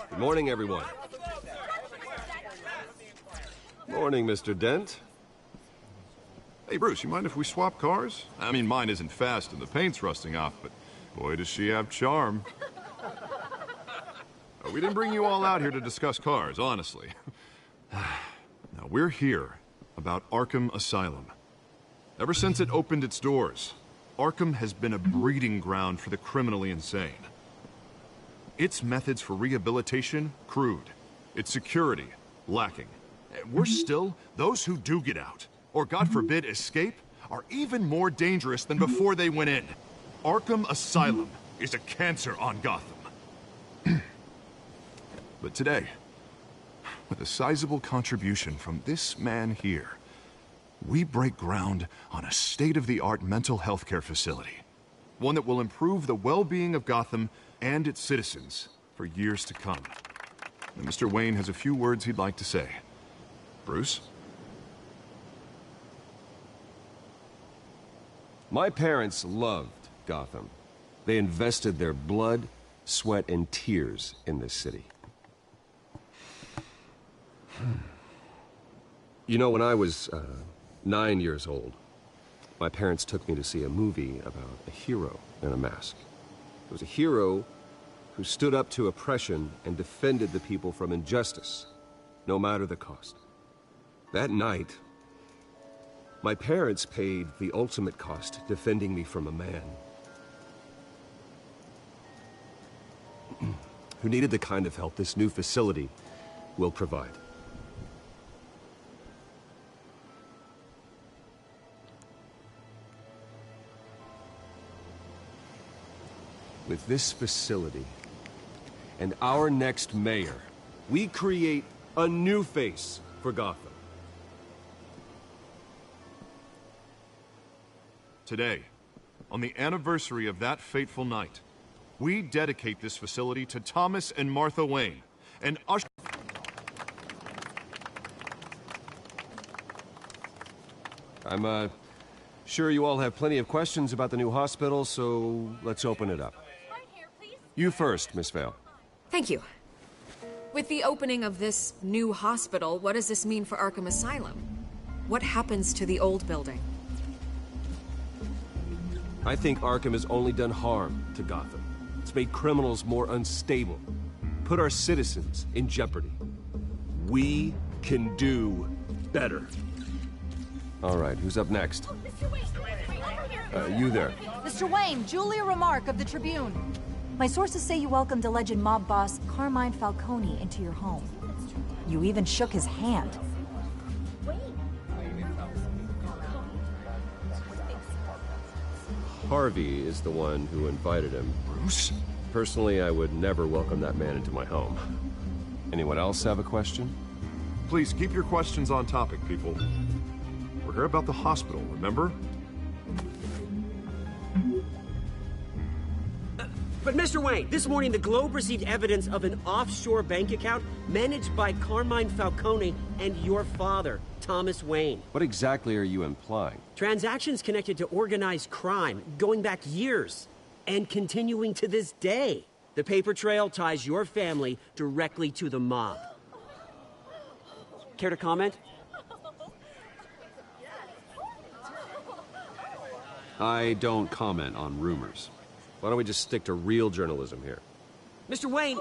[SPEAKER 7] Good morning, everyone. Morning, Mr. Dent.
[SPEAKER 8] Hey, Bruce, you mind if we swap cars? I mean, mine isn't fast and the paint's rusting off, but boy, does she have charm. We didn't bring you all out here to discuss cars, honestly. Now, we're here about Arkham Asylum. Ever since it opened its doors, Arkham has been a breeding ground for the criminally insane. Its methods for rehabilitation, crude. Its security, lacking. Worse still, those who do get out, or God forbid escape, are even more dangerous than before they went in. Arkham Asylum is a cancer on Gotham. But today, with a sizable contribution from this man here, we break ground on a state-of-the-art mental health care facility. One that will improve the well-being of Gotham and its citizens for years to come. And Mr. Wayne has a few words he'd like to say. Bruce?
[SPEAKER 7] My parents loved Gotham. They invested their blood, sweat, and tears in this city. You know, when I was 9 years old, my parents took me to see a movie about a hero in a mask. It was a hero who stood up to oppression and defended the people from injustice, no matter the cost. That night, my parents paid the ultimate cost defending me from a man who needed the kind of help this new facility will provide. With this facility and our next mayor, we create a new face for Gotham.
[SPEAKER 8] Today, on the anniversary of that fateful night, we dedicate this facility to Thomas and Martha Wayne, and usher...
[SPEAKER 7] I'm sure you all have plenty of questions about the new hospital, so let's open it up. You first, Miss Vale.
[SPEAKER 11] Thank you. With the opening of this new hospital, what does this mean for Arkham Asylum? What happens to the old building?
[SPEAKER 7] I think Arkham has only done harm to Gotham. It's made criminals more unstable, put our citizens in jeopardy. We can do better. All right, who's up next? You there.
[SPEAKER 16] Mr. Wayne, Julia Remark of the Tribune. My sources say you welcomed alleged mob boss Carmine Falcone into your home. You even shook his hand.
[SPEAKER 7] Harvey is the one who invited him.
[SPEAKER 8] Bruce?
[SPEAKER 7] Personally, I would never welcome that man into my home. Anyone else have a question?
[SPEAKER 8] Please, keep your questions on topic, people. We're here about the hospital, remember?
[SPEAKER 14] But Mr. Wayne, this morning the Globe received evidence of an offshore bank account managed by Carmine Falcone and your father, Thomas Wayne.
[SPEAKER 7] What exactly are you implying?
[SPEAKER 14] Transactions connected to organized crime, going back years, and continuing to this day. The paper trail ties your family directly to the mob. Care to comment?
[SPEAKER 7] I don't comment on rumors. Why don't we just stick to real journalism here?
[SPEAKER 14] Mr. Wayne,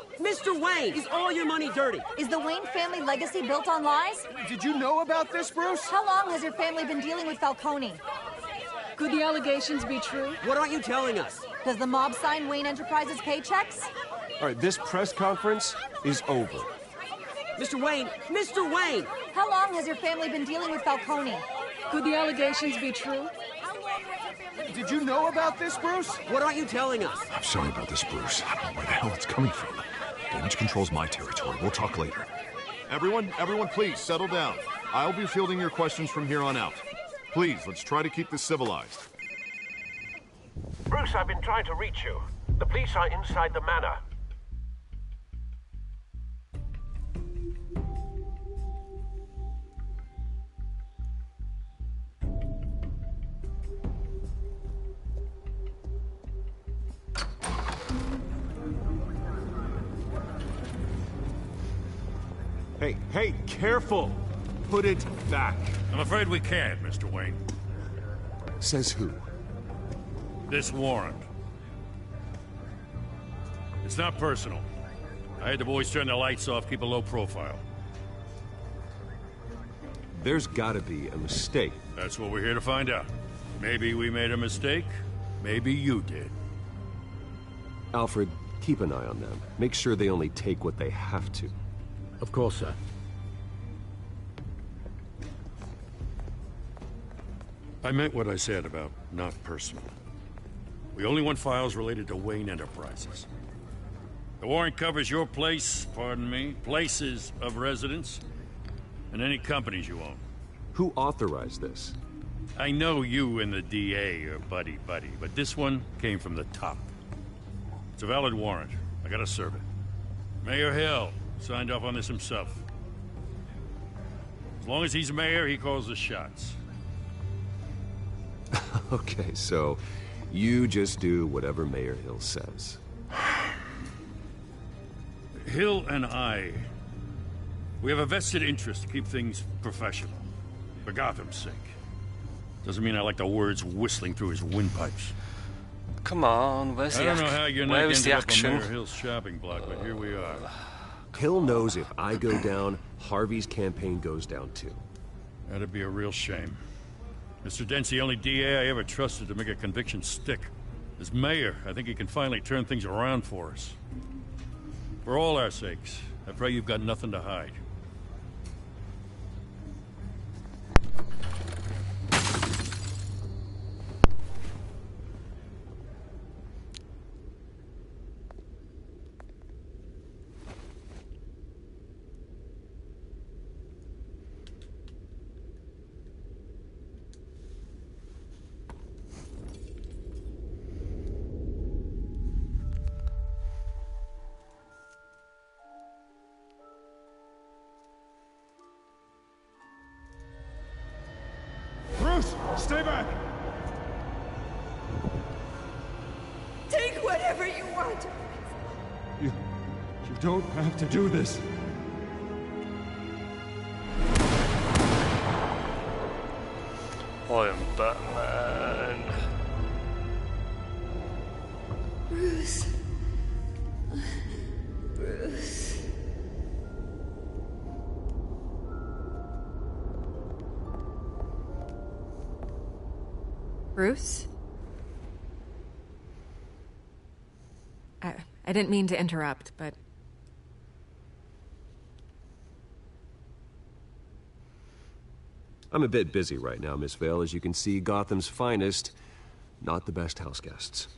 [SPEAKER 14] is all your money dirty?
[SPEAKER 16] Is the Wayne family legacy built on lies?
[SPEAKER 17] Did you know about this, Bruce?
[SPEAKER 16] How long has your family been dealing with Falcone?
[SPEAKER 1] Could the allegations be true?
[SPEAKER 14] What aren't you telling us?
[SPEAKER 16] Does the mob sign Wayne Enterprises paychecks?
[SPEAKER 7] All right, this press conference is over.
[SPEAKER 14] Mr. Wayne!
[SPEAKER 16] How long has your family been dealing with Falcone?
[SPEAKER 1] Could the allegations be true?
[SPEAKER 17] Did you know about this, Bruce?
[SPEAKER 14] What aren't you telling us?
[SPEAKER 8] I'm sorry about this, Bruce. I don't know where the hell it's coming from. Damage control's my territory. We'll talk later.
[SPEAKER 18] Everyone, please, settle down. I'll be fielding your questions from here on out. Please, let's try to keep this civilized.
[SPEAKER 6] Bruce, I've been trying to reach you. The police are inside the manor.
[SPEAKER 18] Hey, careful! Put it back.
[SPEAKER 4] I'm afraid we can't, Mr. Wayne.
[SPEAKER 8] Says who?
[SPEAKER 4] This warrant. It's not personal. I had the boys turn the lights off, keep a low profile.
[SPEAKER 7] There's gotta be a mistake.
[SPEAKER 4] That's what we're here to find out. Maybe we made a mistake. Maybe you did.
[SPEAKER 7] Alfred, keep an eye on them. Make sure they only take what they have to.
[SPEAKER 6] Of course, sir.
[SPEAKER 4] I meant what I said about not personal. We only want files related to Wayne Enterprises. The warrant covers your place, pardon me, places of residence, and any companies you own.
[SPEAKER 7] Who authorized this?
[SPEAKER 4] I know you and the DA are buddy-buddy, but this one came from the top. It's a valid warrant. I gotta serve it. Mayor Hill signed off on this himself. As long as he's mayor, he calls the shots.
[SPEAKER 7] Okay, so you just do whatever Mayor Hill says.
[SPEAKER 4] Hill and I, we have a vested interest to keep things professional. For Gotham's sake. Doesn't mean I like the words whistling through his windpipes.
[SPEAKER 15] Come on, where's the action?
[SPEAKER 4] I don't know how your neck ended up on Mayor Hill's shopping block, but here we are.
[SPEAKER 7] Hill knows if I go down, Harvey's campaign goes down too.
[SPEAKER 4] That'd be a real shame. Mr. Dent's the only DA I ever trusted to make a conviction stick. As mayor, I think he can finally turn things around for us. For all our sakes, I pray you've got nothing to hide.
[SPEAKER 17] Bruce, stay back!
[SPEAKER 10] Take whatever you want.
[SPEAKER 17] You don't have to do this.
[SPEAKER 15] I am Batman.
[SPEAKER 10] Bruce. Bruce.
[SPEAKER 11] Bruce? I didn't mean to interrupt, but...
[SPEAKER 7] I'm a bit busy right now, Miss Vale. As you can see, Gotham's finest, not the best house guests.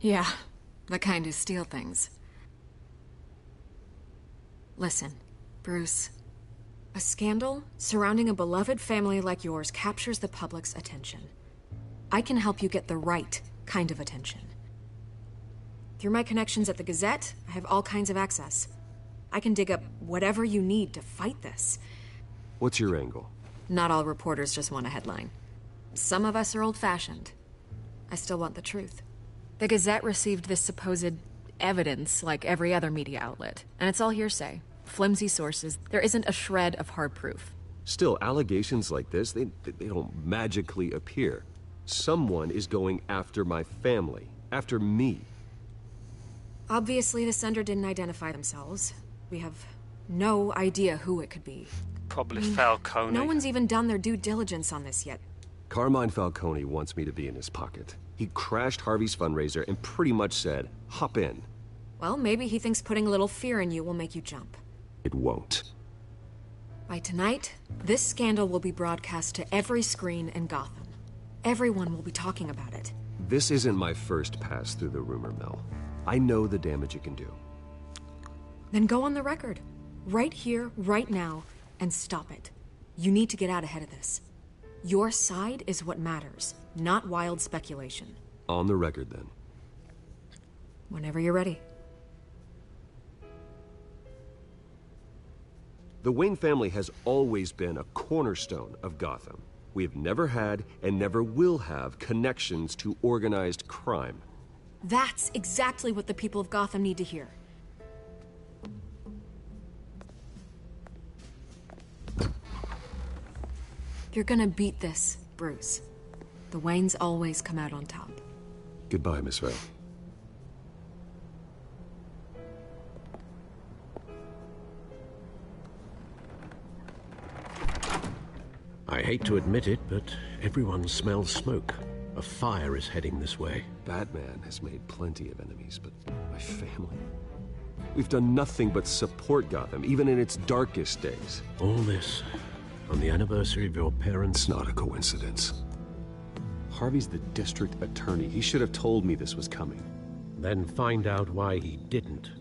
[SPEAKER 11] Yeah, the kind who steal things. Listen, Bruce. A scandal surrounding a beloved family like yours captures the public's attention. I can help you get the right kind of attention. Through my connections at the Gazette, I have all kinds of access. I can dig up whatever you need to fight this.
[SPEAKER 7] What's your angle?
[SPEAKER 11] Not all reporters just want a headline. Some of us are old-fashioned. I still want the truth. The Gazette received this supposed evidence like every other media outlet, and it's all hearsay. Flimsy sources. There isn't a shred of hard proof.
[SPEAKER 7] Still, allegations like this, they don't magically appear. Someone is going after my family, after me.
[SPEAKER 11] Obviously, the sender didn't identify themselves. We have no idea who it could be.
[SPEAKER 15] Probably Falcone.
[SPEAKER 11] No one's even done their due diligence on this yet.
[SPEAKER 7] Carmine Falcone wants me to be in his pocket. He crashed Harvey's fundraiser and pretty much said, hop in.
[SPEAKER 11] Well, maybe he thinks putting a little fear in you will make you jump.
[SPEAKER 7] It won't.
[SPEAKER 11] By tonight, this scandal will be broadcast to every screen in Gotham. Everyone will be talking about it.
[SPEAKER 7] This isn't my first pass through the rumor mill. I know the damage it can do.
[SPEAKER 11] Then go on the record. Right here, right now, and stop it. You need to get out ahead of this. Your side is what matters, not wild speculation.
[SPEAKER 7] On the record, then.
[SPEAKER 11] Whenever you're ready.
[SPEAKER 7] The Wayne family has always been a cornerstone of Gotham. We have never had and never will have connections to organized crime.
[SPEAKER 11] That's exactly what the people of Gotham need to hear. You're gonna beat this, Bruce. The Waynes always come out on top.
[SPEAKER 7] Goodbye, Miss Vale.
[SPEAKER 6] I hate to admit it, but everyone smells smoke. A fire is heading this way.
[SPEAKER 7] Batman has made plenty of enemies, but my family? We've done nothing but support Gotham, even in its darkest days.
[SPEAKER 6] All this on the anniversary of your parents'...
[SPEAKER 7] It's not a coincidence. Harvey's the district attorney. He should have told me this was coming.
[SPEAKER 6] Then find out why he didn't.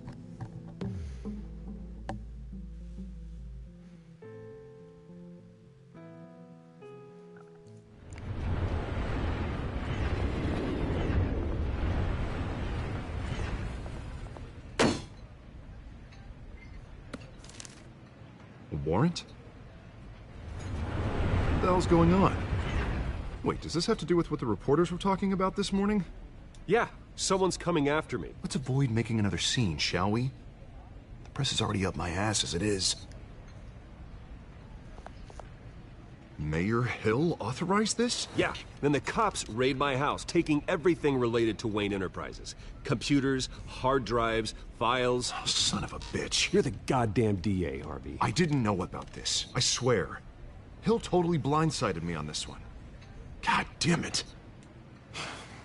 [SPEAKER 8] Warrant? What the hell's going on? Wait, does this have to do with what the reporters were talking about this morning?
[SPEAKER 7] Yeah, someone's coming after me.
[SPEAKER 8] Let's avoid making another scene, shall we? The press is already up my ass as it is. Mayor Hill authorized this?
[SPEAKER 7] Yeah, then the cops raid my house, taking everything related to Wayne Enterprises. Computers, hard drives, files.
[SPEAKER 8] Oh, son of a bitch.
[SPEAKER 7] You're the goddamn DA, Harvey.
[SPEAKER 8] I didn't know about this, I swear. Hill totally blindsided me on this one. God damn it.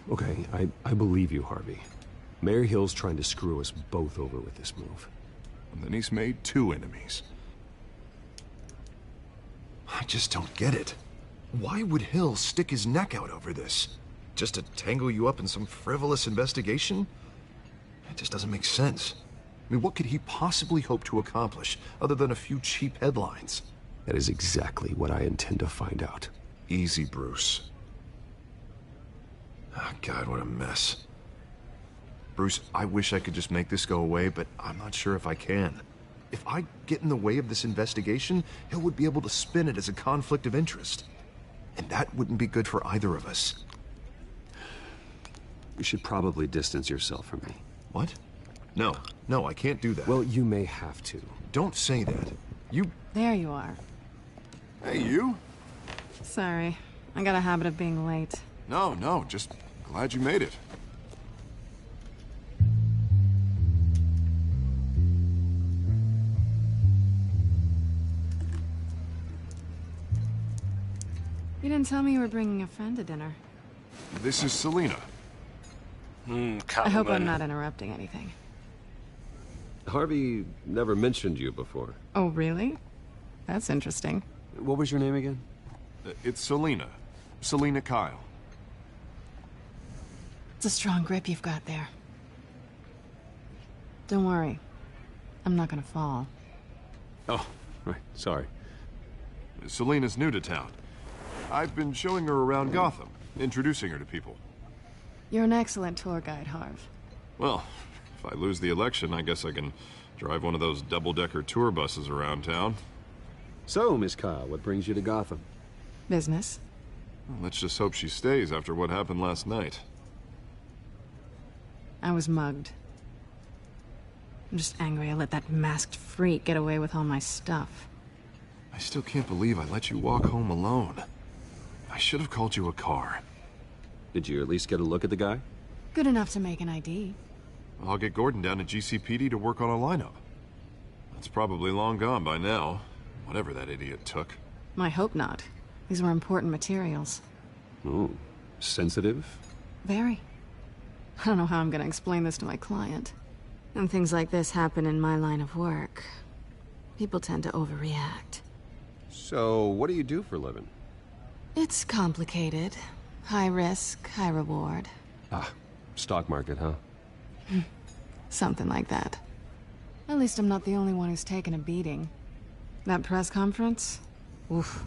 [SPEAKER 7] Okay, I believe you, Harvey. Mayor Hill's trying to screw us both over with this move.
[SPEAKER 8] And then he's made 2 enemies. I just don't get it. Why would Hill stick his neck out over this? Just to tangle you up in some frivolous investigation? It just doesn't make sense. I mean, what could he possibly hope to accomplish other than a few cheap headlines?
[SPEAKER 7] That is exactly what I intend to find out.
[SPEAKER 8] Easy, Bruce. Oh, God, what a mess. Bruce, I wish I could just make this go away, but I'm not sure if I can. If I get in the way of this investigation, Hill would be able to spin it as a conflict of interest. And that wouldn't be good for either of us.
[SPEAKER 7] You should probably distance yourself from me.
[SPEAKER 8] What? No, I can't do that.
[SPEAKER 7] Well, you may have to.
[SPEAKER 8] Don't say that.
[SPEAKER 1] There you are.
[SPEAKER 8] Hey, you?
[SPEAKER 1] Sorry. I got a habit of being late.
[SPEAKER 8] No, just glad you made it.
[SPEAKER 1] You didn't tell me you were bringing a friend to dinner.
[SPEAKER 8] This is Selina.
[SPEAKER 1] I hope I'm not interrupting anything.
[SPEAKER 7] Harvey never mentioned you before.
[SPEAKER 1] Oh, really? That's interesting.
[SPEAKER 7] What was your name again?
[SPEAKER 8] It's Selina. Selina Kyle.
[SPEAKER 1] It's a strong grip you've got there. Don't worry. I'm not gonna fall.
[SPEAKER 7] Oh, right. Sorry.
[SPEAKER 8] Selina's new to town. I've been showing her around Gotham, introducing her to people.
[SPEAKER 1] You're an excellent tour guide, Harv.
[SPEAKER 8] Well, if I lose the election, I guess I can drive one of those double-decker tour buses around town.
[SPEAKER 7] So, Miss Kyle, what brings you to Gotham?
[SPEAKER 1] Business.
[SPEAKER 8] Well, let's just hope she stays after what happened last night.
[SPEAKER 1] I was mugged. I'm just angry I let that masked freak get away with all my stuff.
[SPEAKER 8] I still can't believe I let you walk home alone. I should have called you a car.
[SPEAKER 7] Did you at least get a look at the guy?
[SPEAKER 1] Good enough to make an ID.
[SPEAKER 8] I'll get Gordon down to GCPD to work on a lineup. That's probably long gone by now, whatever that idiot took.
[SPEAKER 1] I hope not. These were important materials.
[SPEAKER 7] Ooh, sensitive?
[SPEAKER 1] Very. I don't know how I'm gonna explain this to my client. When things like this happen in my line of work, people tend to overreact.
[SPEAKER 7] So, what do you do for a living?
[SPEAKER 1] It's complicated. High risk, high reward.
[SPEAKER 7] Ah, stock market, huh?
[SPEAKER 1] Something like that. At least I'm not the only one who's taken a beating. That press conference? Oof.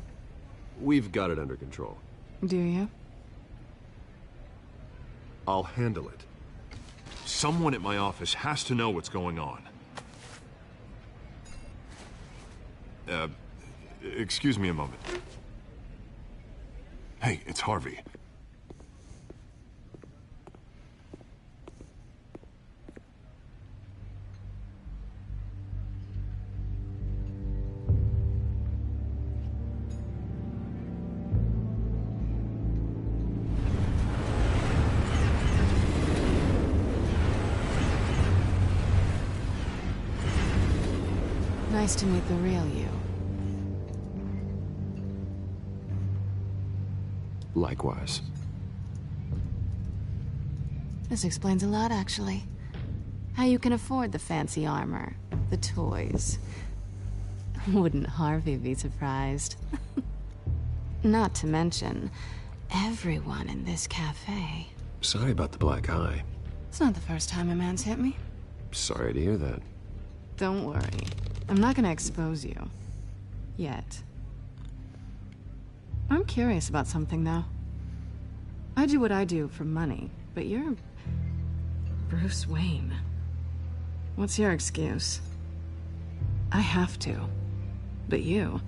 [SPEAKER 7] We've got it under control.
[SPEAKER 1] Do you?
[SPEAKER 8] I'll handle it. Someone at my office has to know what's going on. Excuse me a moment. Hey, it's Harvey.
[SPEAKER 1] Nice to meet the real you.
[SPEAKER 7] Likewise.
[SPEAKER 1] This explains a lot, actually. How you can afford the fancy armor, the toys. Wouldn't Harvey be surprised? Not to mention, everyone in this cafe.
[SPEAKER 7] Sorry about the black eye.
[SPEAKER 1] It's not the first time a man's hit me.
[SPEAKER 7] Sorry to hear that.
[SPEAKER 1] Don't worry. I'm not gonna expose you. Yet. I'm curious about something, though. I do what I do for money, but you're... Bruce Wayne. What's your excuse? I have to. But you...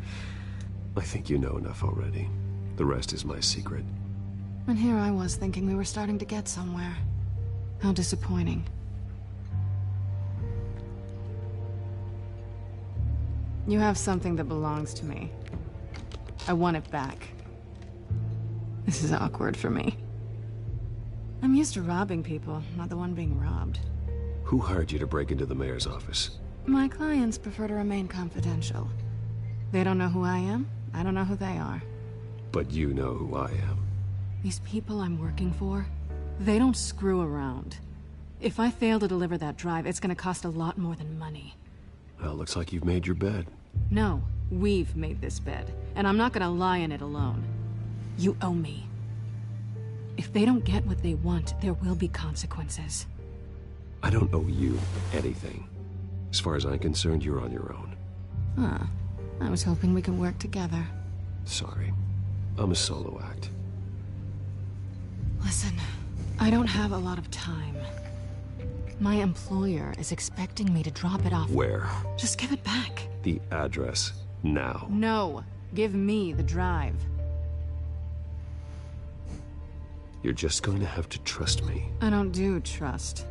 [SPEAKER 7] I think you know enough already. The rest is my secret.
[SPEAKER 1] And here I was thinking we were starting to get somewhere. How disappointing. You have something that belongs to me. I want it back. This is awkward for me. I'm used to robbing people, not the one being robbed.
[SPEAKER 7] Who hired you to break into the mayor's office?
[SPEAKER 1] My clients prefer to remain confidential. They don't know who I am, I don't know who they are.
[SPEAKER 7] But you know who I am.
[SPEAKER 1] These people I'm working for, they don't screw around. If I fail to deliver that drive, it's gonna cost a lot more than money.
[SPEAKER 7] Well, looks like you've made your bed.
[SPEAKER 1] No, we've made this bed, and I'm not gonna lie in it alone. You owe me. If they don't get what they want, there will be consequences.
[SPEAKER 7] I don't owe you anything. As far as I'm concerned, you're on your own.
[SPEAKER 1] Huh. I was hoping we could work together.
[SPEAKER 7] Sorry. I'm a solo act.
[SPEAKER 1] Listen, I don't have a lot of time. My employer is expecting me to drop it off.
[SPEAKER 7] Where?
[SPEAKER 1] Just give it back.
[SPEAKER 7] The address, now.
[SPEAKER 1] No. Give me the drive.
[SPEAKER 7] You're just going to have to trust me.
[SPEAKER 1] I don't do trust.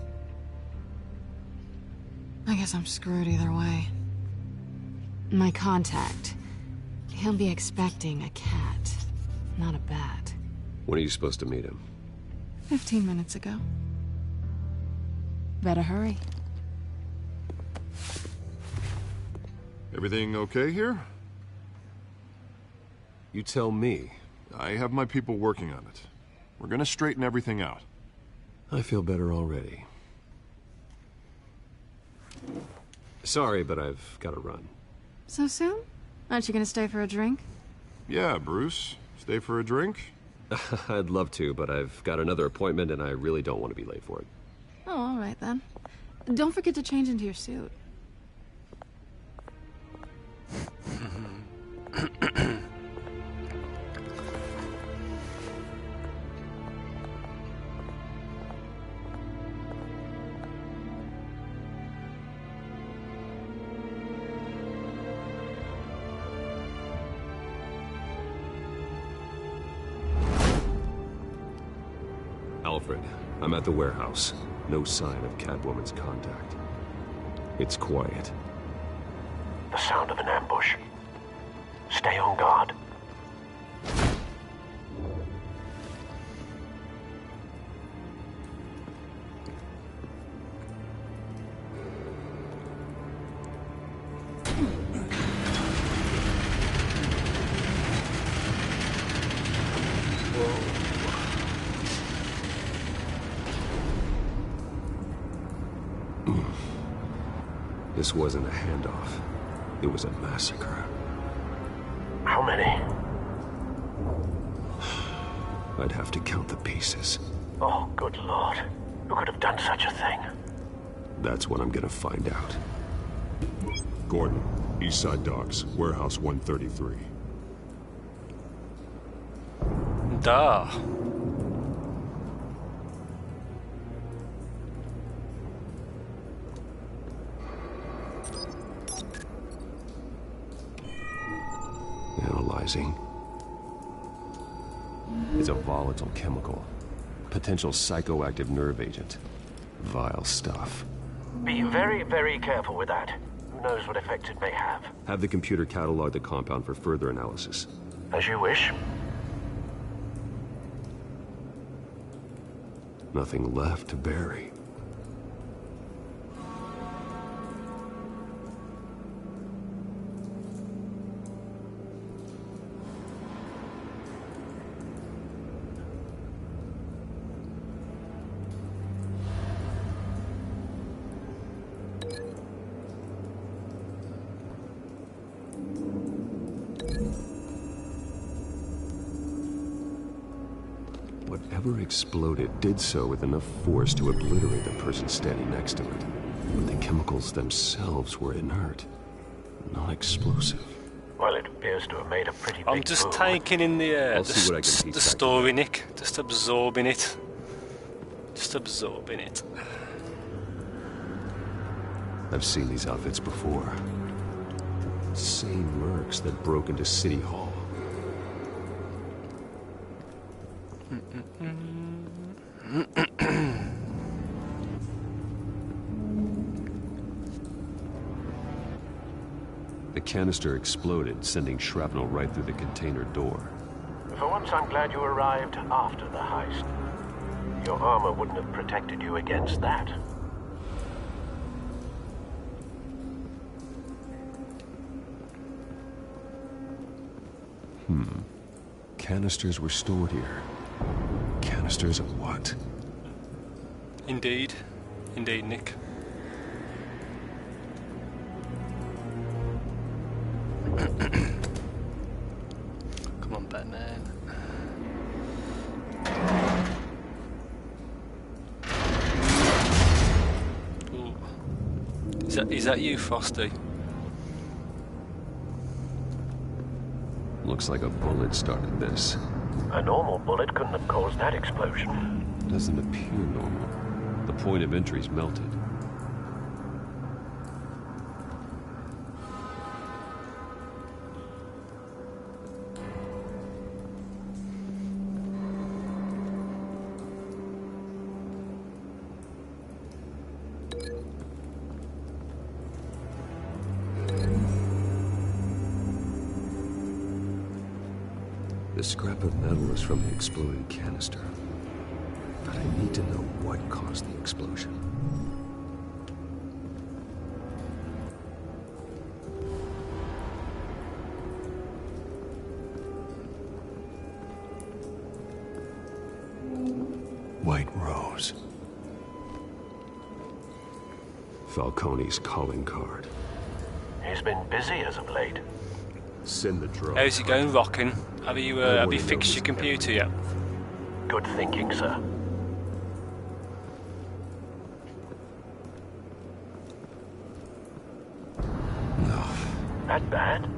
[SPEAKER 1] I guess I'm screwed either way. My contact. He'll be expecting a cat, not a bat.
[SPEAKER 7] When are you supposed to meet him?
[SPEAKER 1] 15 minutes ago. Better hurry.
[SPEAKER 8] Everything okay here?
[SPEAKER 7] You tell me.
[SPEAKER 8] I have my people working on it. We're gonna straighten everything out.
[SPEAKER 7] I feel better already. Sorry, but I've got to run.
[SPEAKER 1] So soon? Aren't you gonna stay for a drink?
[SPEAKER 8] Yeah, Bruce. Stay for a drink?
[SPEAKER 7] I'd love to, but I've got another appointment and I really don't want to be late for it.
[SPEAKER 1] Oh, all right then. Don't forget to change into your suit.
[SPEAKER 7] Alfred, I'm at the warehouse. No sign of Catwoman's contact. It's quiet.
[SPEAKER 2] The sound of an ambush. Stay on guard.
[SPEAKER 7] This wasn't a handoff. It was a massacre.
[SPEAKER 2] How many?
[SPEAKER 7] I'd have to count the pieces.
[SPEAKER 2] Oh, good lord. Who could have done such a thing?
[SPEAKER 7] That's what I'm gonna find out.
[SPEAKER 5] Gordon, Eastside Docks, Warehouse 133.
[SPEAKER 15] Duh.
[SPEAKER 7] Analyzing. It's a volatile chemical. Potential psychoactive nerve agent. Vile stuff.
[SPEAKER 2] Be very, very careful with that. Who knows what effect it may have.
[SPEAKER 7] Have the computer catalog the compound for further analysis.
[SPEAKER 2] As you wish.
[SPEAKER 7] Nothing left to bury. Whatever exploded did so with enough force to obliterate the person standing next to it. But the chemicals themselves were inert, not explosive.
[SPEAKER 2] Well, it appears to have made a pretty big
[SPEAKER 15] I'm just
[SPEAKER 2] boom.
[SPEAKER 15] taking in the
[SPEAKER 7] the
[SPEAKER 15] story, Nick. Just absorbing it. Just absorbing it.
[SPEAKER 7] I've seen these outfits before. Same mercs that broke into City Hall. The canister exploded, sending shrapnel right through the container door.
[SPEAKER 2] For once, I'm glad you arrived after the heist. Your armor wouldn't have protected you against that.
[SPEAKER 7] Canisters were stored here. Canisters of what?
[SPEAKER 15] Indeed. Indeed, Nick. Come on, Batman. Ooh. Is that you, Frosty?
[SPEAKER 7] Looks like a bullet started this.
[SPEAKER 2] A normal bullet couldn't have caused that explosion.
[SPEAKER 7] Doesn't appear normal. The point of entry's melted. The scrap of metal is from the exploding canister. But I need to know what caused the explosion. White Rose. Falcone's calling card.
[SPEAKER 2] He's been busy as of late.
[SPEAKER 7] Send the drone.
[SPEAKER 15] How's it going, rocking? Have you fixed your computer yet?
[SPEAKER 2] Good thinking, sir.
[SPEAKER 7] No.
[SPEAKER 2] That bad?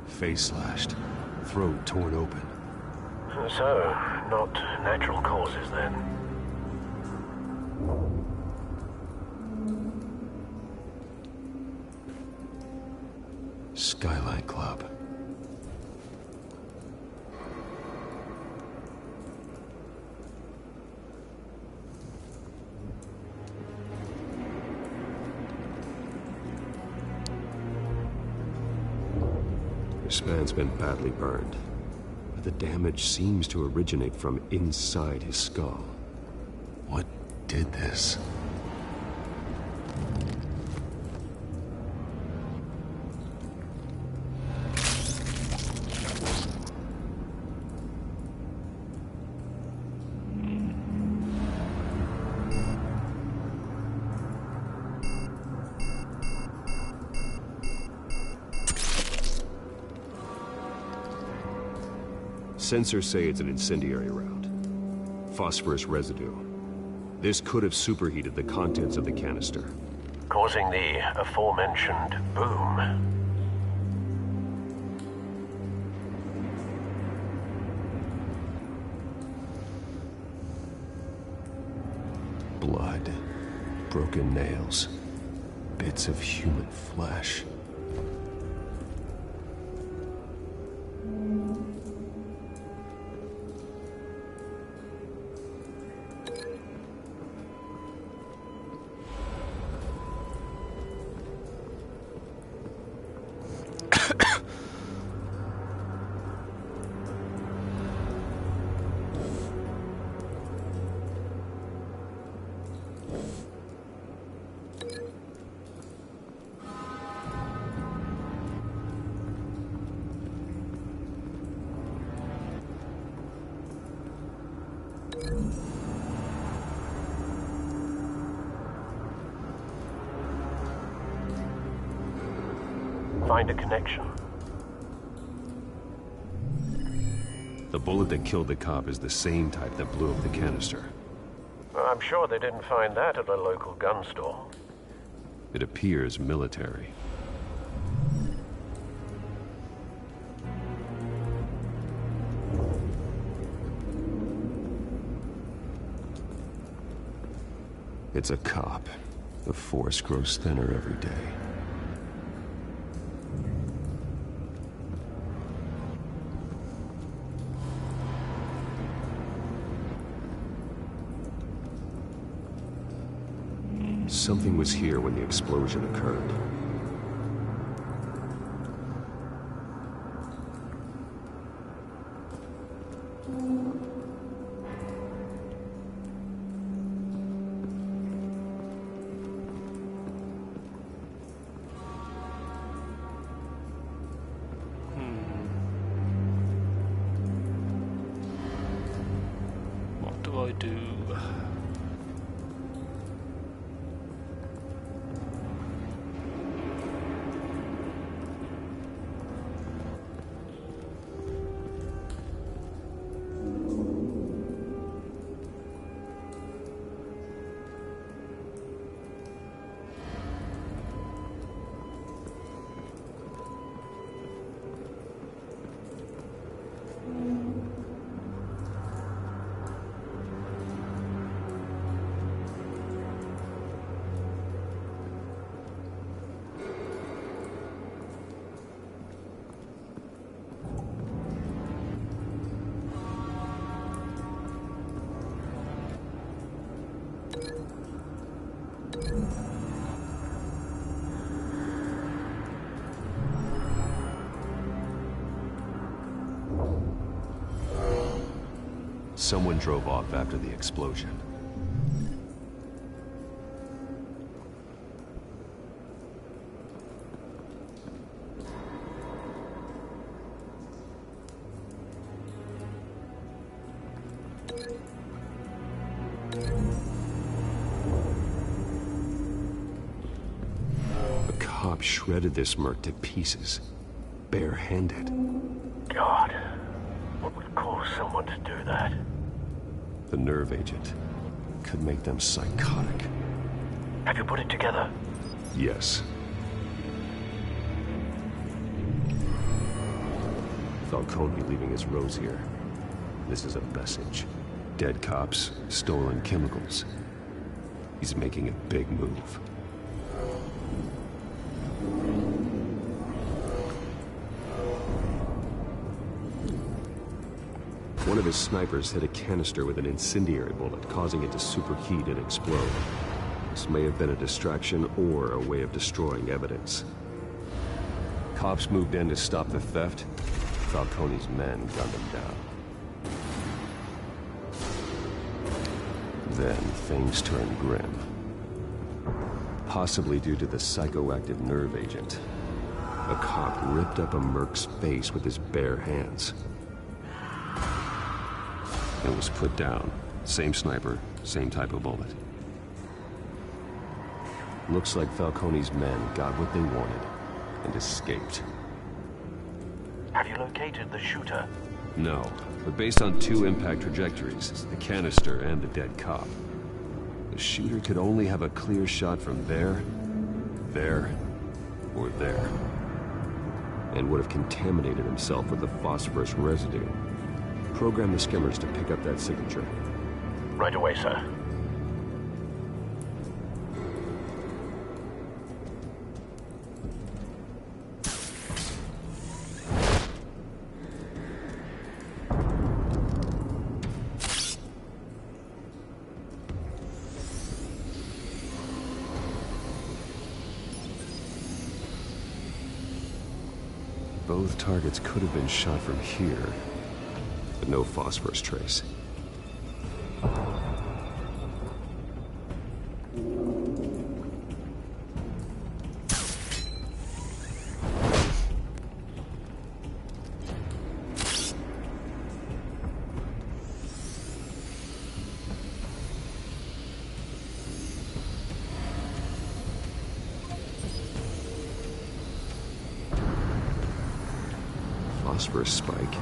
[SPEAKER 7] Face slashed. Throat torn open.
[SPEAKER 2] So, not natural causes then.
[SPEAKER 7] Skyline Club. This man's been badly burned, but the damage seems to originate from inside his skull.
[SPEAKER 2] What did this?
[SPEAKER 7] Sensors say it's an incendiary round. Phosphorus residue. This could have superheated the contents of the canister,
[SPEAKER 19] causing the aforementioned boom.
[SPEAKER 7] Blood, broken nails, bits of human flesh.
[SPEAKER 19] Find a connection.
[SPEAKER 7] The bullet that killed the cop is the same type that blew up the canister.
[SPEAKER 19] I'm sure they didn't find that at a local gun store.
[SPEAKER 7] It appears military. It's a cop. The force grows thinner every day. Something was here when the explosion occurred.
[SPEAKER 15] What do I do?
[SPEAKER 7] Someone drove off after the explosion. A cop shredded this merc to pieces, barehanded.
[SPEAKER 19] God, what would cause someone to do that?
[SPEAKER 7] The nerve agent could make them psychotic.
[SPEAKER 19] Have you put it together?
[SPEAKER 7] Yes. Falcone leaving his rose here. This is a message. Dead cops, stolen chemicals. He's making a big move. One of his snipers hit a canister with an incendiary bullet, causing it to superheat and explode. This may have been a distraction or a way of destroying evidence. cops moved in to stop the theft, Falcone's men gunned him down. Then things turned grim. Possibly due to the psychoactive nerve agent. A cop ripped up a merc's face with his bare hands. It was put down. Same sniper, same type of bullet. Looks like Falcone's men got what they wanted and escaped.
[SPEAKER 19] Have you located the shooter?
[SPEAKER 7] No, but based on 2 impact trajectories, the canister and the dead cop, the shooter could only have a clear shot from there, or there. And would have contaminated himself with the phosphorus residue. Program the skimmers to pick up that signature.
[SPEAKER 19] Right away, sir.
[SPEAKER 7] Both targets could have been shot from here, but no phosphorus trace. Phosphorus spike.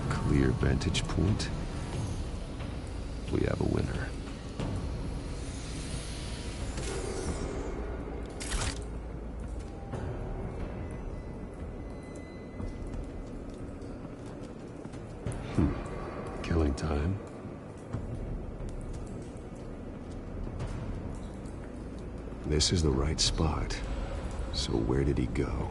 [SPEAKER 7] Clear vantage point. We have a winner. Killing time. This is the right spot. So where did he go?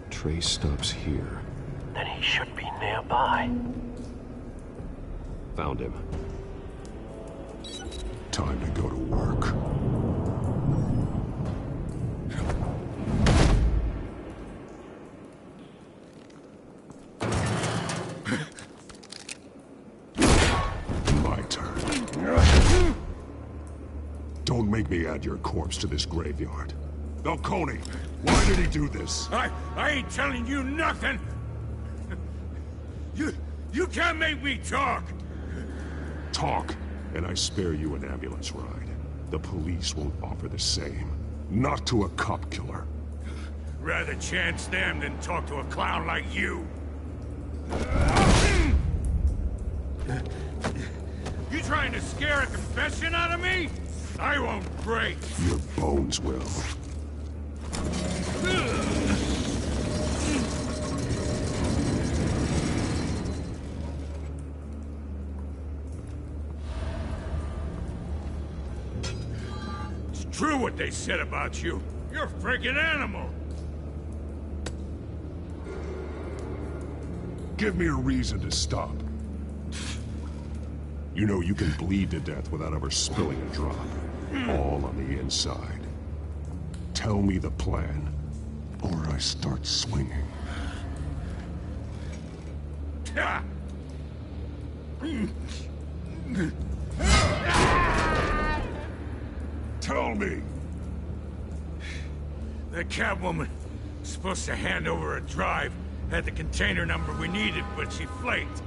[SPEAKER 7] Trace stops here.
[SPEAKER 19] Then he should be nearby.
[SPEAKER 7] Found him.
[SPEAKER 5] Time to go to work. My turn. Don't make me add your corpse to this graveyard. Falcone, why did he do this?
[SPEAKER 3] I ain't telling you nothing! You can't make me talk!
[SPEAKER 5] Talk, and I spare you an ambulance ride. The police won't offer the same. Not to a cop killer.
[SPEAKER 3] Rather chance them than talk to a clown like you. You trying to scare a confession out of me? I won't break.
[SPEAKER 5] Your bones will.
[SPEAKER 3] It's true what they said about you. You're a freaking animal.
[SPEAKER 5] Give me a reason to stop. You know you can bleed to death without ever spilling a drop. All on the inside. Tell me the plan, or I start swinging. Tell me!
[SPEAKER 3] The Catwoman was supposed to hand over a drive, had the container number we needed, but she flaked.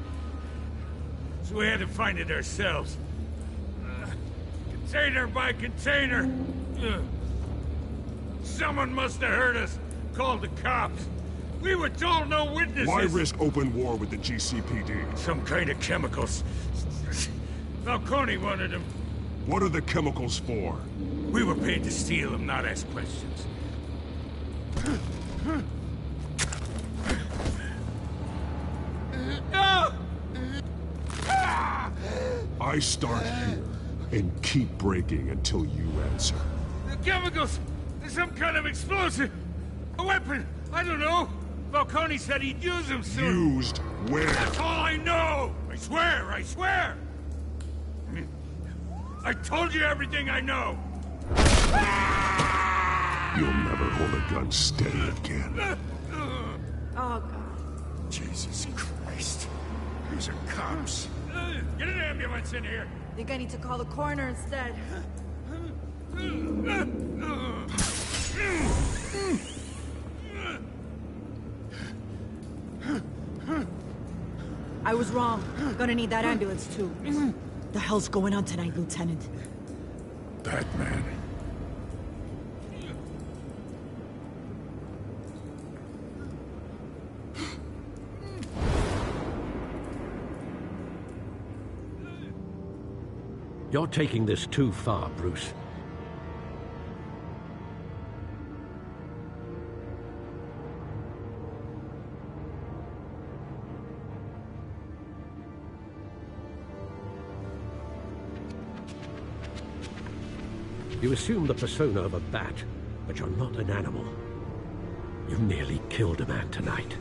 [SPEAKER 3] So we had to find it ourselves. Container by container. Someone must have heard us, called the cops. We were told no witnesses.
[SPEAKER 5] Why risk open war with the GCPD?
[SPEAKER 3] Some kind of chemicals. Falcone wanted them.
[SPEAKER 5] What are the chemicals for?
[SPEAKER 3] We were paid to steal them, not ask questions.
[SPEAKER 5] I start here and keep breaking until you answer.
[SPEAKER 3] The chemicals! There's some kind of explosive! A weapon! I don't know! Falcone said he'd use them soon!
[SPEAKER 5] Used where?
[SPEAKER 3] That's all I know! I swear, I swear! I told you everything I know!
[SPEAKER 5] You'll never hold a gun steady again.
[SPEAKER 9] Oh, God.
[SPEAKER 3] Jesus Christ. These are cops. Get an ambulance in here!
[SPEAKER 9] Think I need to call the coroner instead.
[SPEAKER 16] I was wrong. Gonna need that ambulance, too. The hell's going on tonight, Lieutenant?
[SPEAKER 3] Batman.
[SPEAKER 6] You're taking this too far, Bruce. You assume the persona of a bat, but you're not an animal. You nearly killed a man tonight.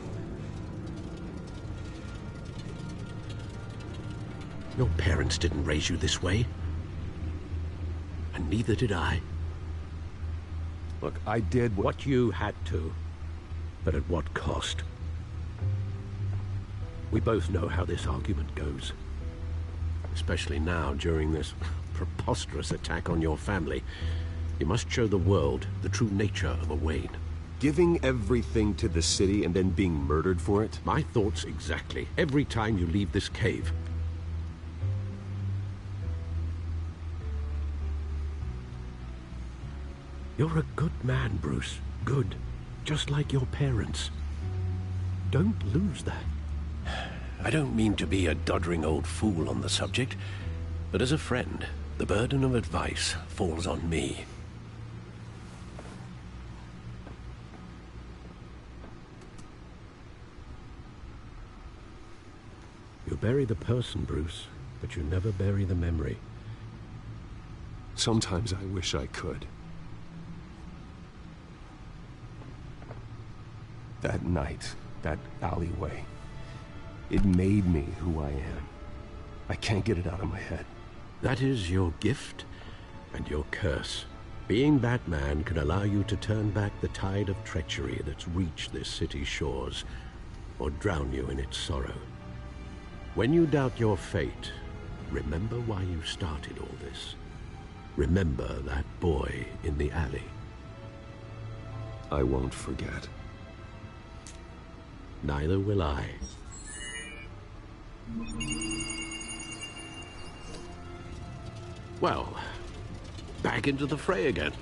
[SPEAKER 6] Your parents didn't raise you this way. And neither did I.
[SPEAKER 7] Look, I did
[SPEAKER 6] what you had to. But at what cost? We both know how this argument goes. Especially now, during this preposterous attack on your family. You must show the world the true nature of a Wayne.
[SPEAKER 7] Giving everything to the city and then being murdered for it?
[SPEAKER 6] My thoughts exactly. Every time you leave this cave. You're a good man, Bruce. Good. Just like your parents. Don't lose that. I don't mean to be a doddering old fool on the subject, but as a friend, the burden of advice falls on me. You bury the person, Bruce, but you never bury the memory.
[SPEAKER 7] Sometimes I wish I could. That night, that alleyway, it made me who I am. I can't get it out of my head.
[SPEAKER 6] That is your gift and your curse. Being Batman can allow you to turn back the tide of treachery that's reached this city's shores, or drown you in its sorrow. When you doubt your fate, remember why you started all this. Remember that boy in the alley.
[SPEAKER 7] I won't forget.
[SPEAKER 6] Neither will I. Well, back into the fray again.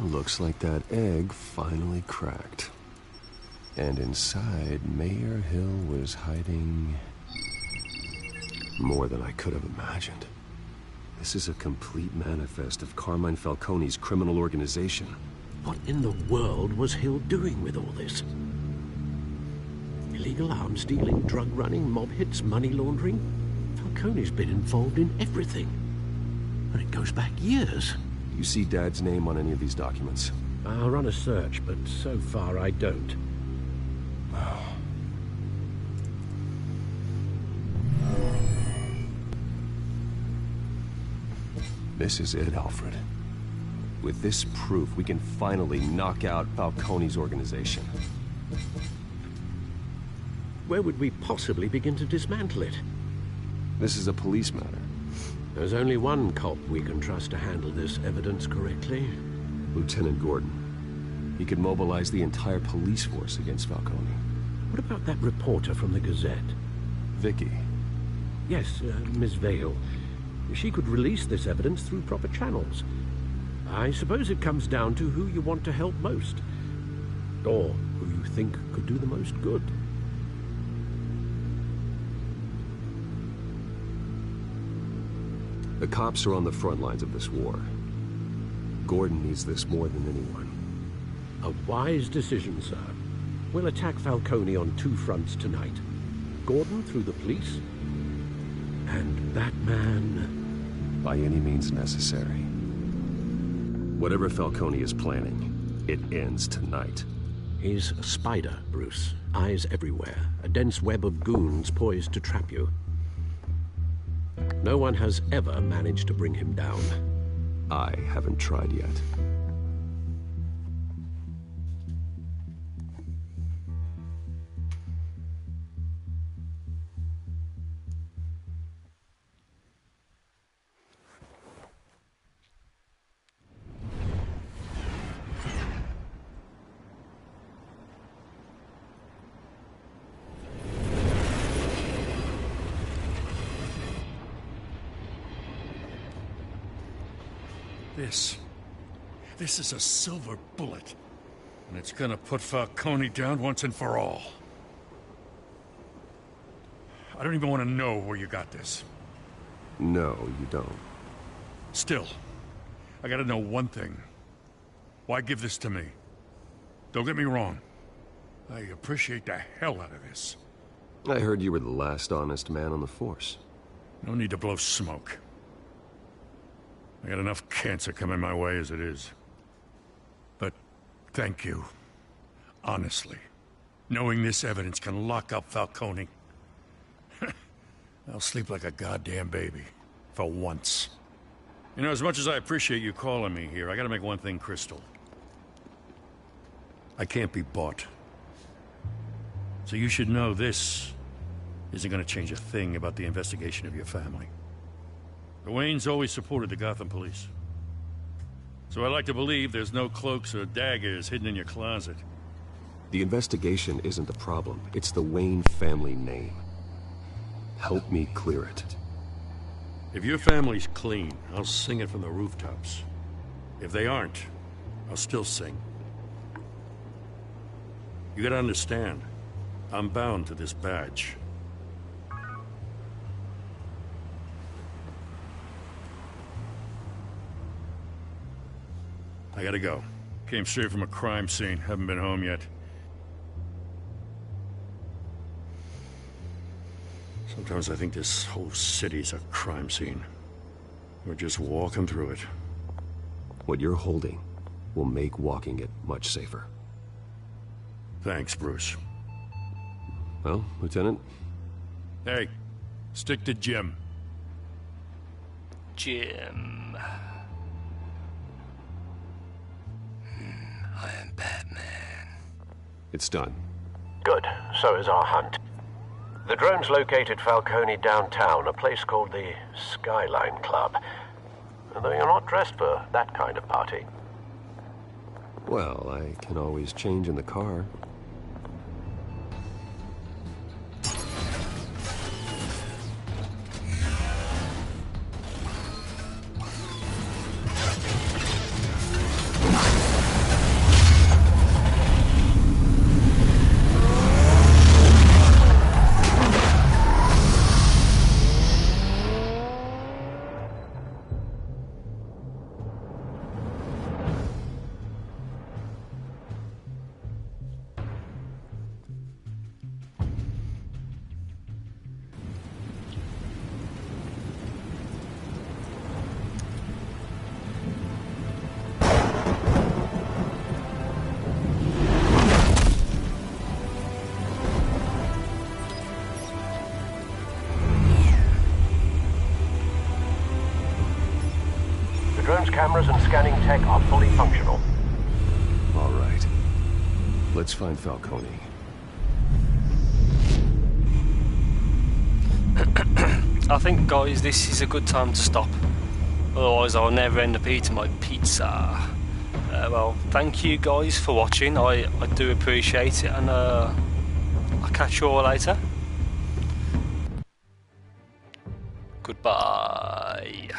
[SPEAKER 7] Looks like that egg finally cracked. And inside, Mayor Hill was hiding more than I could have imagined. This is a complete manifest of Carmine Falcone's criminal organization.
[SPEAKER 6] What in the world was Hill doing with all this? Illegal arms dealing, drug running, mob hits, money laundering? Falcone's been involved in everything. And it goes back years.
[SPEAKER 7] You see Dad's name on any of these documents?
[SPEAKER 6] I'll run a search, but so far I don't.
[SPEAKER 7] This is it, Alfred. With this proof, we can finally knock out Falcone's organization.
[SPEAKER 6] where would we possibly begin to dismantle it?
[SPEAKER 7] This is a police matter.
[SPEAKER 6] There's only one cop we can trust to handle this evidence correctly.
[SPEAKER 7] Lieutenant Gordon. He could mobilize the entire police force against Falcone.
[SPEAKER 6] What about that reporter from the Gazette?
[SPEAKER 7] Vicky.
[SPEAKER 6] Yes, Miss Vale. She could release this evidence through proper channels. I suppose it comes down to who you want to help most. Or who you think could do the most good.
[SPEAKER 7] The cops are on the front lines of this war. Gordon needs this more than anyone.
[SPEAKER 6] A wise decision, sir. We'll attack Falcone on two fronts tonight. Gordon through the police, and that man...
[SPEAKER 7] by any means necessary. Whatever Falcone is planning, it ends tonight.
[SPEAKER 6] He's a spider, Bruce. Eyes everywhere. A dense web of goons poised to trap you. No one has ever managed to bring him down.
[SPEAKER 7] I haven't tried yet.
[SPEAKER 3] This is a silver bullet. And it's gonna put Falcone down once and for all. I don't even want to know where you got this.
[SPEAKER 7] No, you don't.
[SPEAKER 3] Still, I gotta know one thing. Why give this to me? Don't get me wrong. I appreciate the hell out of this.
[SPEAKER 7] I heard you were the last honest man on the force.
[SPEAKER 3] No need to blow smoke. I got enough cancer coming my way as it is. But thank you. Honestly. Knowing this evidence can lock up Falcone. I'll sleep like a goddamn baby. For once. You know, as much as I appreciate you calling me here, I gotta make one thing crystal. I can't be bought. So you should know this isn't gonna change a thing about the investigation of your family. The Waynes always supported the Gotham police. So I like to believe there's no cloaks or daggers hidden in your closet.
[SPEAKER 7] The investigation isn't the problem. It's the Wayne family name. Help me clear it.
[SPEAKER 3] If your family's clean, I'll sing it from the rooftops. If they aren't, I'll still sing. You gotta understand, I'm bound to this badge. I gotta go. Came straight from a crime scene. Haven't been home yet. Sometimes I think this whole city's a crime scene. We're just walking through it.
[SPEAKER 7] What you're holding will make walking it much safer.
[SPEAKER 3] Thanks, Bruce.
[SPEAKER 7] Well, Lieutenant?
[SPEAKER 3] Hey, stick to Jim.
[SPEAKER 15] Jim.
[SPEAKER 2] I am Batman.
[SPEAKER 7] It's done.
[SPEAKER 6] Good. So is our hunt. The drones located Falcone downtown, a place called the Skyline Club. Though you're not dressed for that kind of party.
[SPEAKER 7] Well, I can always change in the car.
[SPEAKER 6] Cameras and scanning tech are fully functional.
[SPEAKER 7] All right. Let's find Falcone.
[SPEAKER 15] I think, guys, this is a good time to stop. Otherwise, I'll never end up eating my pizza. Well, thank you guys for watching. I do appreciate it, and I'll catch you all later. Goodbye.